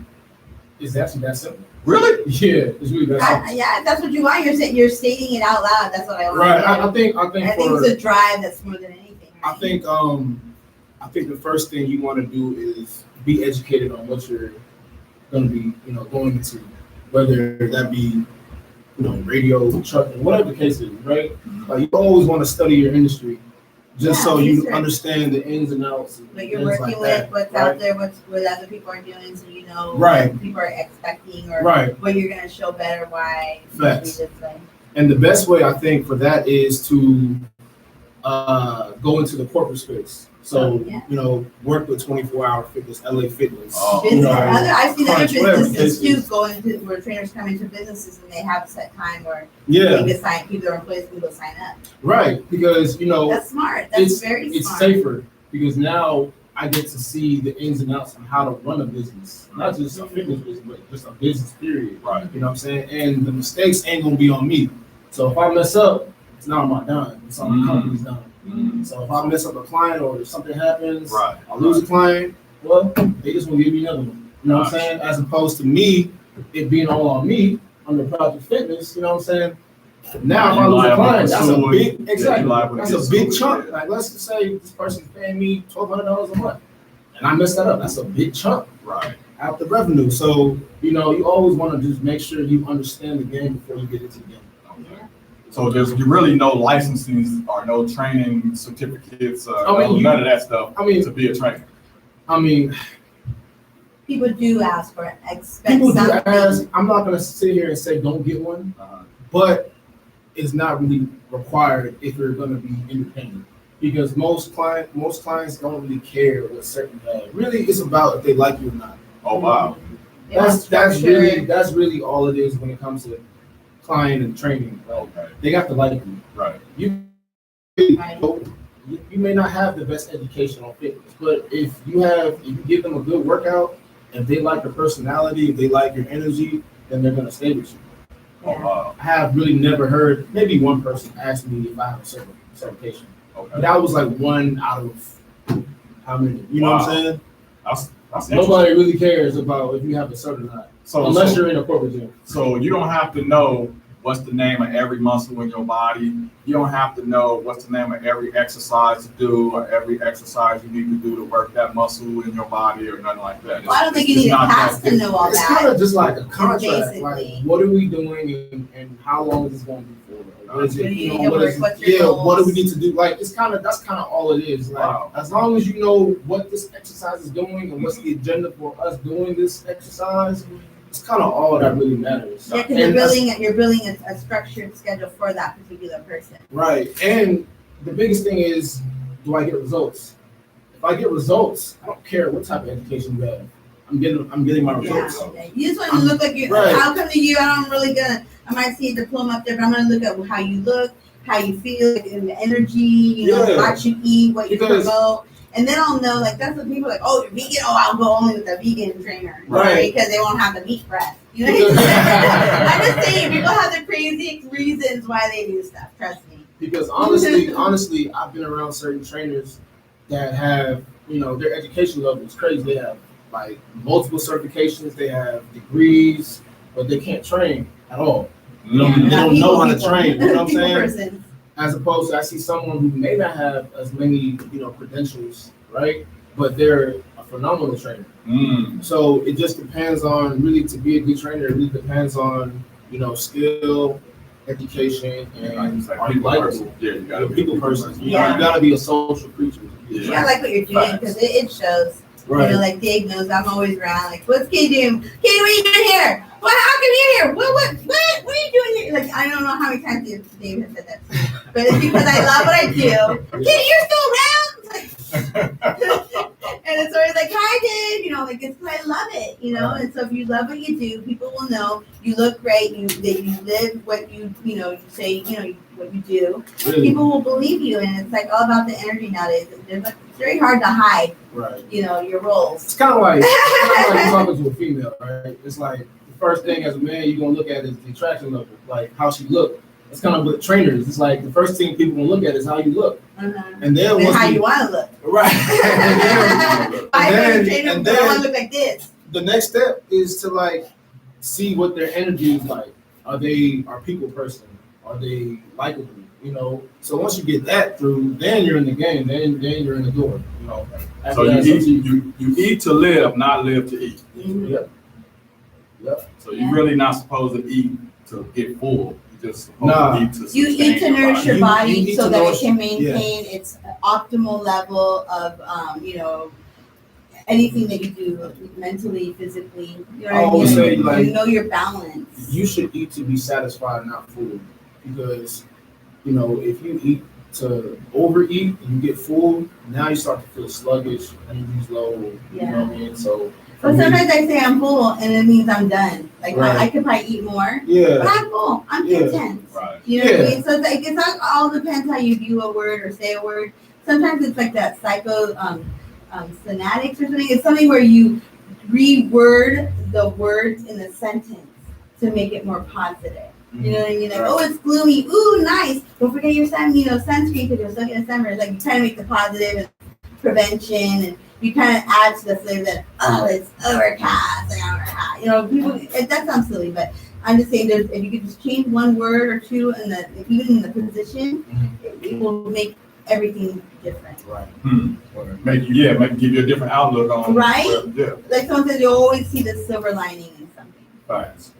It's actually that simple. Really? Yeah, it's really that simple. Yeah, that's what you want. You're stating it out loud. That's what I want. Right. I think I think it's a drive that's more than anything. Right? I think the first thing you want to do is be educated on what you're going to be, going into, whether that be, radio, trucking, whatever the case is, right? Like you always want to study your industry, just so you research. Understand the ins and outs. And What you're things working like with, that, what's right? out there, what other people are doing, so you know Right. what people are expecting or Right. what you're gonna show better, why. Facts. This way. And the best way I think for that is to go into the corporate space. So, work with 24-hour fitness, LA Fitness. Business, I've seen other Crunch, whatever businesses the case too is. going to where trainers come into businesses and they have a set time where Yeah, they decide people or employees can go sign up. right. Because, That's smart. That's it's very it's smart. safer because now I get to see the ins and outs on how to run a business, not just a fitness business, but just a business period. Right. You know what I'm saying? And the mistakes ain't gonna be on me. So if I mess up, it's not on my dime. It's on the company's dime. So if I mess up a client or if something happens, Right. I lose a client, well, they just gonna give me another one. You know what I'm saying? As opposed to me, it being all on me under Project Fitness, you know what I'm saying? Now if I lose a client, that's a big that's a big chunk. Like let's just say this person's paying me $1,200 a month, and I messed that up. That's a big chunk Right. out the revenue. So you always want to just make sure you understand the game before you get into the game. Okay. So there's really no licensing or no training certificates, none of that stuff to be a trainer. I mean, People do ask for it. Expect people do something. ask. I'm not gonna sit here and say don't get one, but it's not really required if you're gonna be independent. Because most clients don't really care what certain really it's about if they like you or not. Oh wow. They want That's structure. really all it is when it comes to client and training. Okay. They got to like you. Right. You may not have the best education on fitness, but if you give them a good workout, if they like your personality, if they like your energy, then they're gonna stay with you. Oh wow. I have really never heard, maybe one person asked me if I have a certification. Okay. But that was like one out of how many? You know what I'm saying? That's Nobody really cares about if you have a cert or not. So Unless you're in a corporate gym. So you don't have to know what's the name of every muscle in your body. You don't have to know what's the name of every exercise to do or every exercise you need to do to work that muscle in your body or nothing like that. Well, I don't think you need a pass to know all It's that. kind of just like a contract. Basically. Like, what are we doing and how long is this going to be for? What is it? What's your goals? What do we need to do? Like, that's kind of all it is. Like, Wow. as long as you know what this exercise is doing and what's the agenda for us doing this exercise, it's kind of all that really matters. Yeah, because you're building a structured schedule for that particular person. Right. And the biggest thing is, do I get results? If I get results, I don't care what type of education you have. I'm getting my results. Yeah. You just want to look like you. Right. How come to you? I'm really gonna. I might see a diploma up there, but I'm gonna look at how you look, how you feel, and the energy. You know, what you eat, what you promote. And then I'll know, like, that's what people are like, oh, you're vegan? Oh, I'll go only with a vegan trainer. Right. Because they won't have the meat breath. You know what I'm saying? I'm just saying, people have their crazy reasons why they do stuff. Trust me. Because honestly, I've been around certain trainers that have, their education level is crazy. They have, like, multiple certifications. They have degrees, but they can't train at all. They don't know how to train. You know what I'm saying? As opposed to, I see someone who may not have as many, credentials, right? But they're a phenomenal trainer. So it just depends on, really, to be a good trainer, it really depends on, skill, education, and are you likable? Yeah, you gotta be a people person. You Yeah. gotta be a social creature. Yeah, I like what you're doing because it shows. Right. You know, like Dave knows I'm always around. Like, what's Katie doing? Katie, what are you doing here? Well, how come you're here? What are you doing here? Like, I don't know how many times Dave has said that to me, but it's because I love what I do. Katie, you're still around. And it's always like, hi, Dave. Like it's because I love it. And so if you love what you do, people will know you look great. That you live what you you say. What you do. Really? People will believe you, and it's like all about the energy nowadays. It's very hard to hide. Right. Your roles. It's kind of like you're talking to a female, right? It's like the first thing as a man you're gonna look at is the attraction level, like how she look. It's kind of with trainers. It's like the first thing people will look at is how you look, and then how you want to look. Right. I and want to look like this. The next step is to like see what their energy is like. Are they people person? Are they likable? So once you get that through, then you're in the game. Then you're in the door. So you eat to live, not live to eat. Yep. So you're really not supposed to eat to get full. You're just supposed to eat to You eat to nourish your body You so eat that to it can maintain its optimal level of anything that you do mentally, physically. You know I what always I mean? say, like, you know your balance. You should eat to be satisfied, not full. Because, if you eat to overeat and you get full, now you start to feel sluggish, energy's low. You know what I mean? So. But sometimes I say I'm full and it means I'm done. Like Right. I could probably eat more. Yeah. But I'm full. I'm content. Right. You know what I mean? So it's like it all depends how you view a word or say a word. Sometimes it's like that synatics or something. It's something where you reword the words in the sentence to make it more positive. You know what I mean? Like, oh, it's gloomy. Ooh, nice. Don't forget your sunscreen because you're stuck in the summer. It's like you try to make the positive and prevention, and you kind of add to the flavor that, oh, it's overcast. People. That sounds silly, but I'm just saying, if you could just change one word or two, even in the position, it will make everything different. Right. Make give you a different outlook on. Right? Yeah. Like someone said, you always see the silver lining in something. Facts.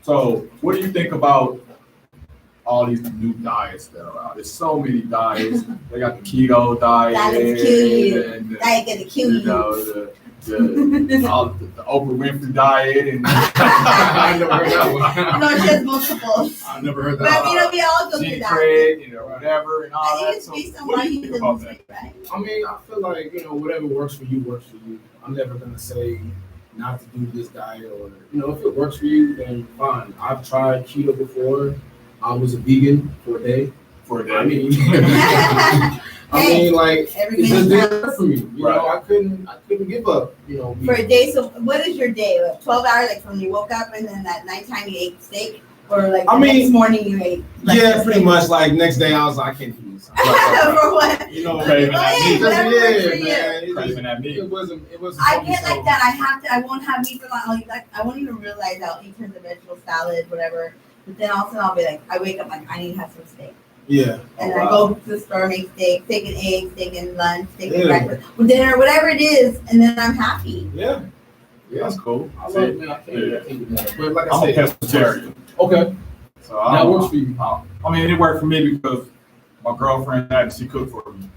So, what do you think about all these new diets that are out? There's so many diets. They got the keto diet. Diet's kill you. And Diet gonna kill you. The Oprah Winfrey diet. And I never heard that one. No, she has multiple. I never heard But that. we all go through Jenny that. Craig, whatever, and all I think that. it's So, based on what why do you you think about live that? right? I mean, I feel like, whatever works for you, works for you. I'm never going to say not to do this diet or, if it works for you, then fine. I've tried keto before. I was a vegan for a day. I mean, like, it just didn't work for me. I couldn't give up, For a day, so what is your day? Like 12 hours, like from you woke up and then that nighttime you ate steak? Or like next morning you ate? Yeah, pretty much. Like next day I was like, I can't do this. For what? craving that meat. Whatever works for you. Man, Craving that meat. It wasn't. I get like that. I won't have meat for long. I won't even realize I'll eat tons of vegetable salad, whatever. But then also I'll be like, I wake up like I need to have some steak. Yeah. And I go to the store, make steak and eggs, steak and lunch, steak and breakfast, dinner, whatever it is, and then I'm happy. Yeah. Yeah, that's cool. I like, man, I can't do that. But like I'm I a said, pescatarian. okay. So That works for you. I mean, it worked for me because my girlfriend had she cooked for me.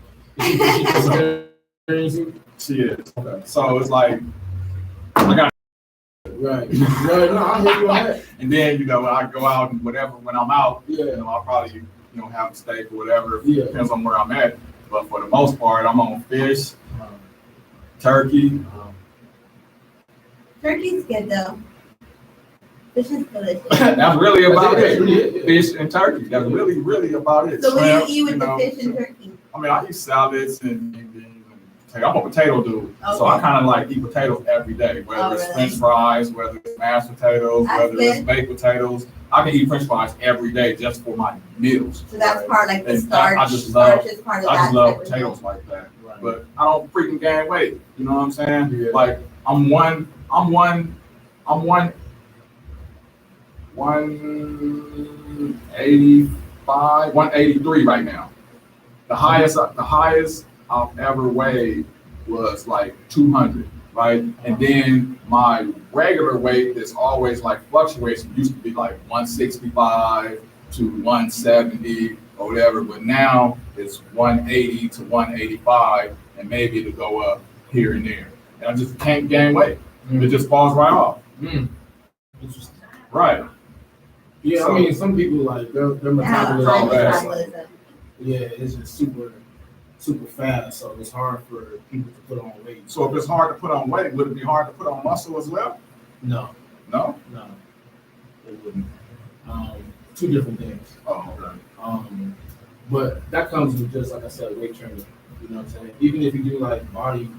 She is. Okay. So it's like I got right. No, I hear you on that. and then when I go out and whatever when I'm out, Yeah. I'll probably have a steak or whatever. Yeah. Depends on where I'm at. But for the most part, I'm on fish, turkey. Turkey's good though. Fish is delicious. That's really about That's it. really it, yeah. Fish and turkey. That's really about it. So what Shrimp, do you eat with the know, fish and turkey? I mean, I eat salads and I'm a potato dude, so I Okay. kind of like eat potatoes every day, whether it's really? French fries, whether it's mashed potatoes, That's whether it's good. baked potatoes. I can eat French fries every day just for my meals. So that's part like the And starch. I just love- Starch is part of I that. just love type of potatoes thing. like that, Right. but I don't freaking gain weight. You know what I'm saying? Yeah. Like I'm 185, 183 right now. The highest I've ever weighed was like 200, right? And then my regular weight is always like fluctuates. It used to be like 165 to 170 or whatever, but now it's 180 to 185, and maybe it'll go up here and there. And I just can't gain weight. It just falls right off. Interesting. Right. Yeah, So- I mean, some people like their Yeah, metabolism. all high bad. metabolism. Yeah, it's just super fast, so it's hard for people to put on weight. So if it's hard to put on weight, would it be hard to put on muscle as well? No, No? it wouldn't. Two different things. Oh, okay. But that comes with just like I said, weight training. You know what I'm saying? Even if you do like body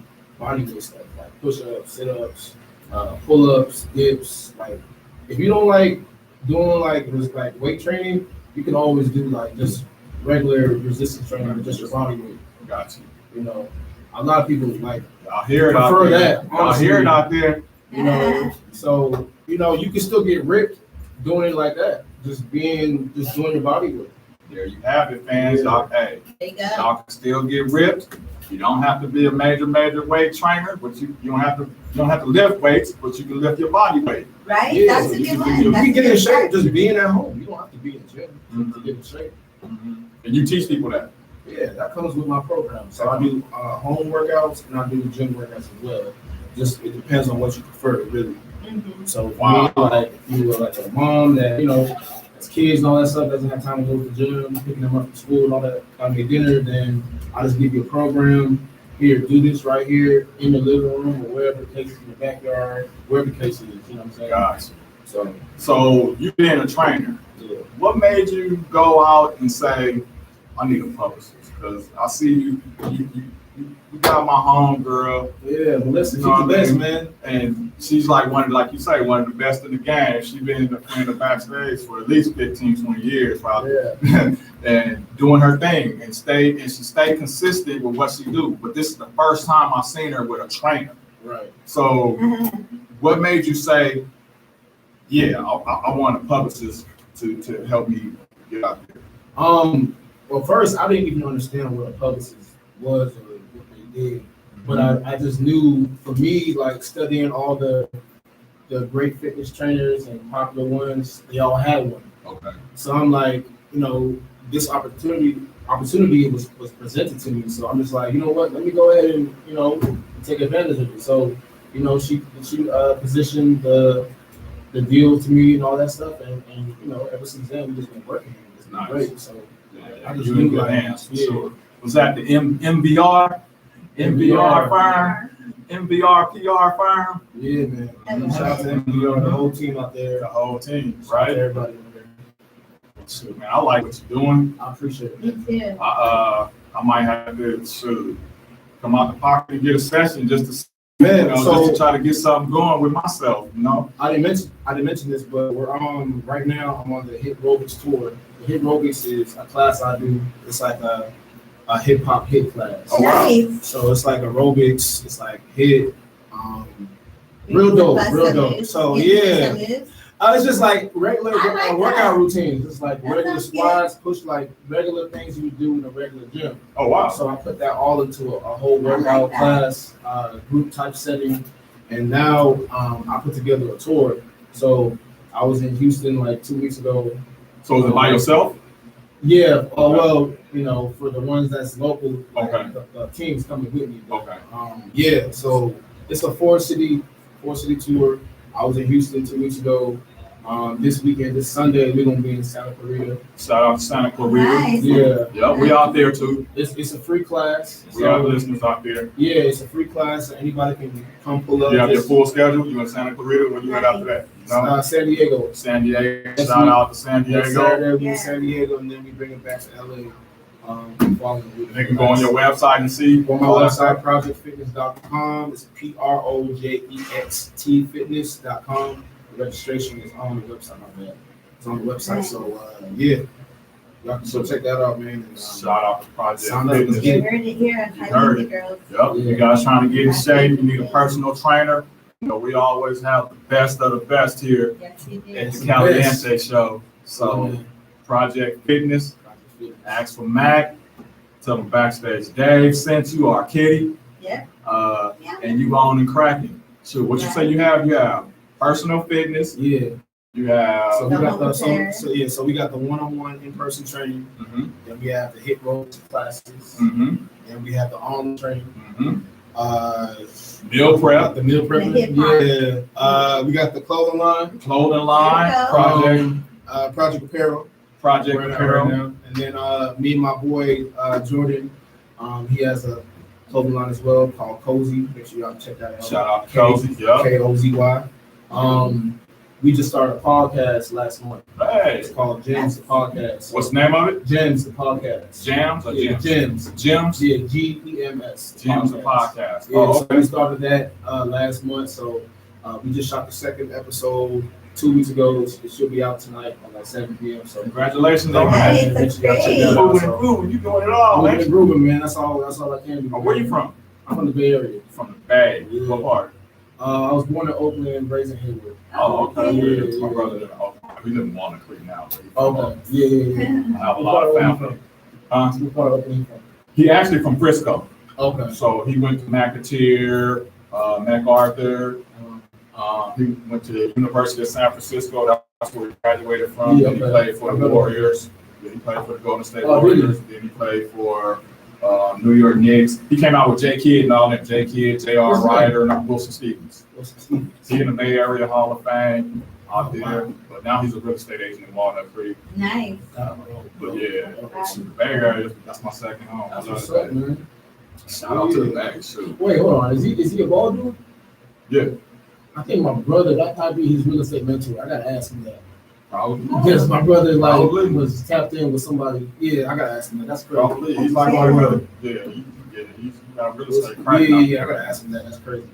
weight stuff, like push-ups, sit-ups, pull-ups, dips. Like if you don't like doing like weight training, you can always do like just regular resistance training with just your body weight. Got you. You know, a lot of people like Y'all hear it out prefer there. that. Y'all hear it out there. You know, so you can still get ripped doing it like that. Just doing your body weight. There you have it, fans. Y'all, hey, There you go. y'all can still get ripped. You don't have to be a major weight trainer, but you don't have to lift weights, but you can lift your body weight. Right? Yeah, That's a you good can one. You That's can a get in good shape one. just being at home. You don't have to be in the gym to get in shape. And you teach people that. Yeah, that comes with my program. So I do home workouts and I do gym workouts as well. Just it depends on what you prefer, really. Mhm. So for Wow. me, like if you were like a mom that has kids and all that stuff, doesn't have time to go to the gym, picking them up from school and all that, make dinner, then I just give you a program. Here, do this right here in the living room or wherever the case is, in the backyard, wherever the case is. You know what I'm saying? Guys. So So you being a trainer, yeah. what made you go out and say, I need a publicist? Because I see you got my home girl, Yeah, well, listen, You know keep the what I best, mean? man. and she's like one of the best in the game. She's been in the backstage for at least 15, 20 years, probably. Yeah. And doing her thing and she stayed consistent with what she do. But this is the first time I've seen her with a trainer. Right. So what made you say, yeah, I want a publicist to help me get out there? Well, first, I didn't even understand what a publicist was or what they did, but I just knew, for me, like studying all the great fitness trainers and popular ones, they all had one. Okay. So I'm like, this opportunity was presented to me. So I'm just like, you know what? Let me go ahead and take advantage of it. So she positioned the deal to me and all that stuff, and ever since then we've just been working. It's been Nice. great. So Yeah, I just you knew in good like, hands, for yeah. sure. Was that the MVR firm? MVR PR firm? Yeah, man. And Shout out to MBR, the whole team out there. The whole team, Shout out to right? everybody in there. Shoot, man, I like what you're doing. I appreciate it. Me too. I might have to come out the pocket and get a session just to Man, just so to try to get something going with myself, I didn't mention this, but we're right now. I'm on the Hip Aerobics tour. The Hip Aerobics is a class I do. It's like a hip hop hit class. Oh, wow. Nice. So it's like aerobics. It's like hit. Real dope. So yeah. It's just like regular I like workout that. routines. It's like That regular sounds good. squats, push like regular things you would do in a regular gym. Oh, wow. So I put that all into a whole I like workout that. class, group type setting, and now I put together a tour. So I was in Houston like 2 weeks ago. So is it by yourself? Yeah, well, you know, for the ones that's local, like, Okay. the team's coming with me. Okay. Yeah, so it's a four city tour. I was in Houston 2 weeks ago. This weekend, this Sunday, we're gonna be in Santa Clarita. Shout out to Santa Clarita. Nice. Yeah, Yeah, we out there too. it's a free class. We have listeners out there. Yeah, it's a free class, so anybody can come pull up. You have your It's, full schedule. You in Santa Clarita? Where you at after that? No? San Diego. San Diego. Next Shout week. out to San Next Diego. Saturday, we'll be Yeah. in San Diego, and then we bring it back to LA. Following week. They can go on your website and see. Go on my website, projectfitness.com. It's PROJEXT fitness.com. The registration is on the website. My bad. It's on the website. So yeah, y'all can still check that out, man. And, Shout out to Project Sign up. Fitness. You heard it here on You heard Kaliente it. Girls. Yep. You guys trying to get in shape, you need a personal trainer. You know, we always have the best of the best here Yes, you do. at the the Kaliente show. So Project Fitness, ask for Mac, tell them Backstage Dave sent you, our kitty. Yep. Yeah. And you on and cracking. So what you say you have? You have personal fitness, Yeah. you have So we got The home so we got the one-on-one in-person training. mhm, Then we have the hit ropes classes. mhm, Then we have the arm training. mhm. Uh, Meal prep, the meal prep. The hip hop. Yeah. We got the clothing line. clothing line, There you go. project Apparel. project Right apparel. now. And then me and my boy Jordan, he has a clothing line as well called Cozy. Make sure y'all check that out. Shout out to Cozy. Yep. Kozy. We just started a podcast last month. Hey, It's called Gems the Podcast. what's the name of it? Gems the Podcast? Jams or Yeah, Gems? Gems. Gems. Yeah, GEMS. Gems the podcast. Yeah, Oh, so we okay. started that last month. So we just shot the second episode 2 weeks ago. It should be out tonight at like 7 p.m. So Congratulations on Nice. that. That's Y'all check great. that out. Moving So, and grooving, you doing it all, moving man. and grooving, man. That's all I can do. Oh, where you from? I'm from the Bay Area. From the Bay. Yeah. What part? I was born in Oakland and raised in Haywood. Oh, okay. Yeah, Yeah, my yeah. brother. We live in Walnut Creek now. but he from Okay. Yeah. I have a lot of family. What part of Oakland you He actually from Frisco. from? Okay. So he went to McAteer, MacArthur. He went to the University of San Francisco. That's where he graduated from. Yeah, Then he okay. played for the Okay. Warriors. Then he played for the Golden State Oh, really? Warriors. Then he played for New York Knicks. He came out with J. Kidd and all that. J. Kidd, J.R. What's his Ryder, and Wilson Stevens. What's the Stevens? He in the Bay Area Hall of Fame out Oh, there. wow. But now he's a real estate agent in Walnut Creek. Nice. But yeah, the Bay Area, that's my second home. I That's love what's the up, Bay. man. Shout out to the Bay, shoot. Wait, hold on. Is he a ball dude? Yeah, I think my brother, that might be his real estate mentor. I gotta ask him that. probably. Because my brother Probably. was tapped in with somebody. Yeah, I gotta ask him that. That's crazy. Probably. He's like one of the, he's got real estate Yeah, crack. I gotta ask him that. That's crazy.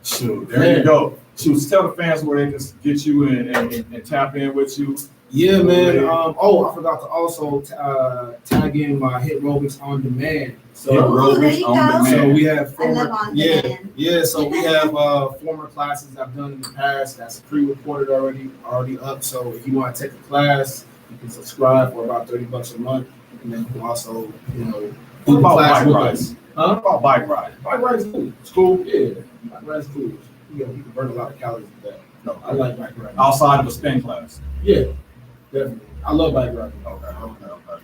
Shoot, there you go. Shoot, tell the fans where they can get you and tap in with you. Yeah, man. I forgot to also tag in my Hit Aerobics on demand. So, Hit there Aerobics you on go. so demand. we have I former, love on yeah, demand. yeah. So we have former classes I've done in the past that's pre-recorded already up. So if you want to take a class, you can subscribe for about $30 a month, and then you can also, What do the about class bike with rides? us. Huh? What about bike riding? Bike ride is cool. It's cool. Yeah, bike ride is cool. You can burn a lot of calories with that. No, I like bike riding. outside of a spin class. Yeah, definitely. I love bike riding. Okay.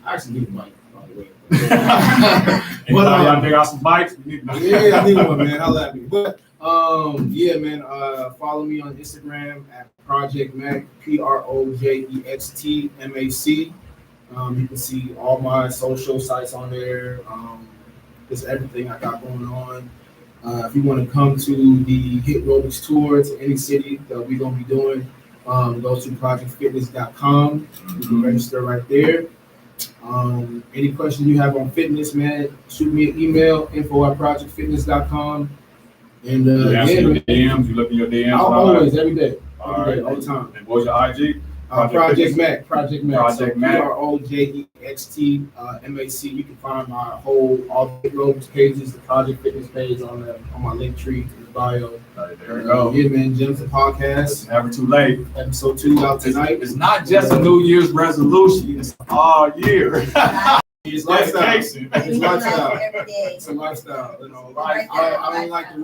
I actually need a bike, by the way. Anybody out there got some bikes? We need to- Yeah, I need one, man. Holla at me. But yeah, man. Follow me on Instagram at Project Mac, PROJEXTMAC. You can see all my social sites on there. Just everything I got going on. If you want to come to the Hit Aerobics tour to any city that we're gonna be doing, go to projectfitness.com. You can register right there. Any questions you have on fitness, man, shoot me an email, info@projectfitness.com. And You answer yeah, your man, DMs, you look in your DMs. I'll and all that? always, every day, All right. all the time. And what's your IG? Project Mac. Project Mac. PROJEXT MAC. You can find my all the roads pages, the Project Fitness page on my link tree in the bio. There we go. Yeah, man, Gems and Podcast. It's never too late. Episode 2 out tonight. It's not just a New Year's resolution. It's all year. It's lifestyle. It's lifestyle. Every day. It's a lifestyle. You know, I don't like the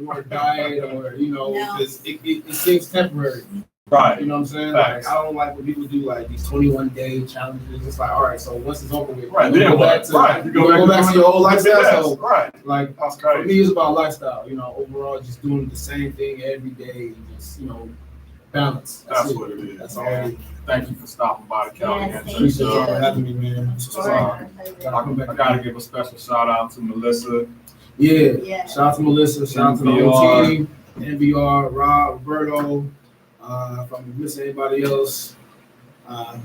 word diet or because it seems temporary. Right. You know what I'm saying? Facts. Like I don't like when people do like these 21-day challenges. It's like, all right, so once it's over with, Right. you Then go what? back to Right. you go back to your old lifestyle. So right. like That's for crazy. me, it's about lifestyle. You know, overall, just doing the same thing every day, and just balance. That's what it is. That's all. I Thank you for stopping by the Caliente. Yes, thank appreciate you. y'all for having me, man. I gotta give a special shout out to Melissa. Yeah. Yeah. Shout out to Melissa. Shout out to the whole team. NBR, Rob, Roberto. If I'm missing anybody else,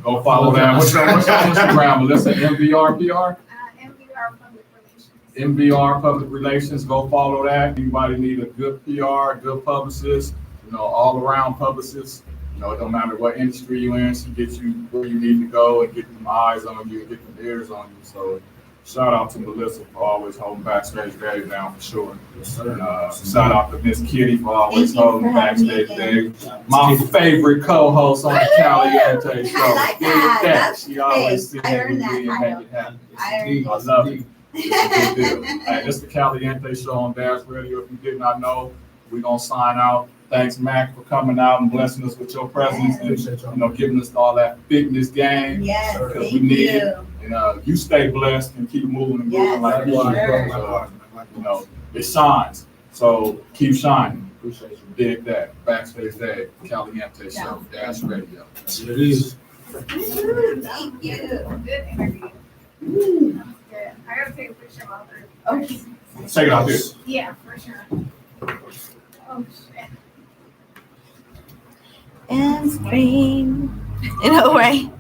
Go follow that. What's your Instagram, Melissa? MVR PR? MVR Public Relations. MVR Public Relations. Go follow that. Anybody need a good PR, good publicist, all around publicist. It don't matter what industry you're in, she gets you where you need to go and get them eyes on you and get them ears on you. So shout out to Melissa for always holding Backstage Day down for sure. yes, sir. Shout out to Miss Kitty for always Thank you holding for having me Backstage Day. My favorite co-host on the Caliente show. I like that. That's She always big. sits I here earned with me that and make it happen. I love it. It's a good deal. Hey, this is the Caliente show on Dash Radio. If you did not know, we're gonna sign out. Thanks, Mac, for coming out and blessing us with your presence Appreciate y'all. and giving us all that fitness game. Yes, Because thank we need you. it. And you stay blessed and keep moving and moving Yes, like you sure. should. It shines. So keep shining. Appreciate you. Dig that. Backstage Day, Caliente show, Dash Radio. That's what it is. Woo, thank you. Good interview. Good. I gotta take a picture while we're. Okay. Check it out here. Yeah, for sure. Oh shit. And spring. Right?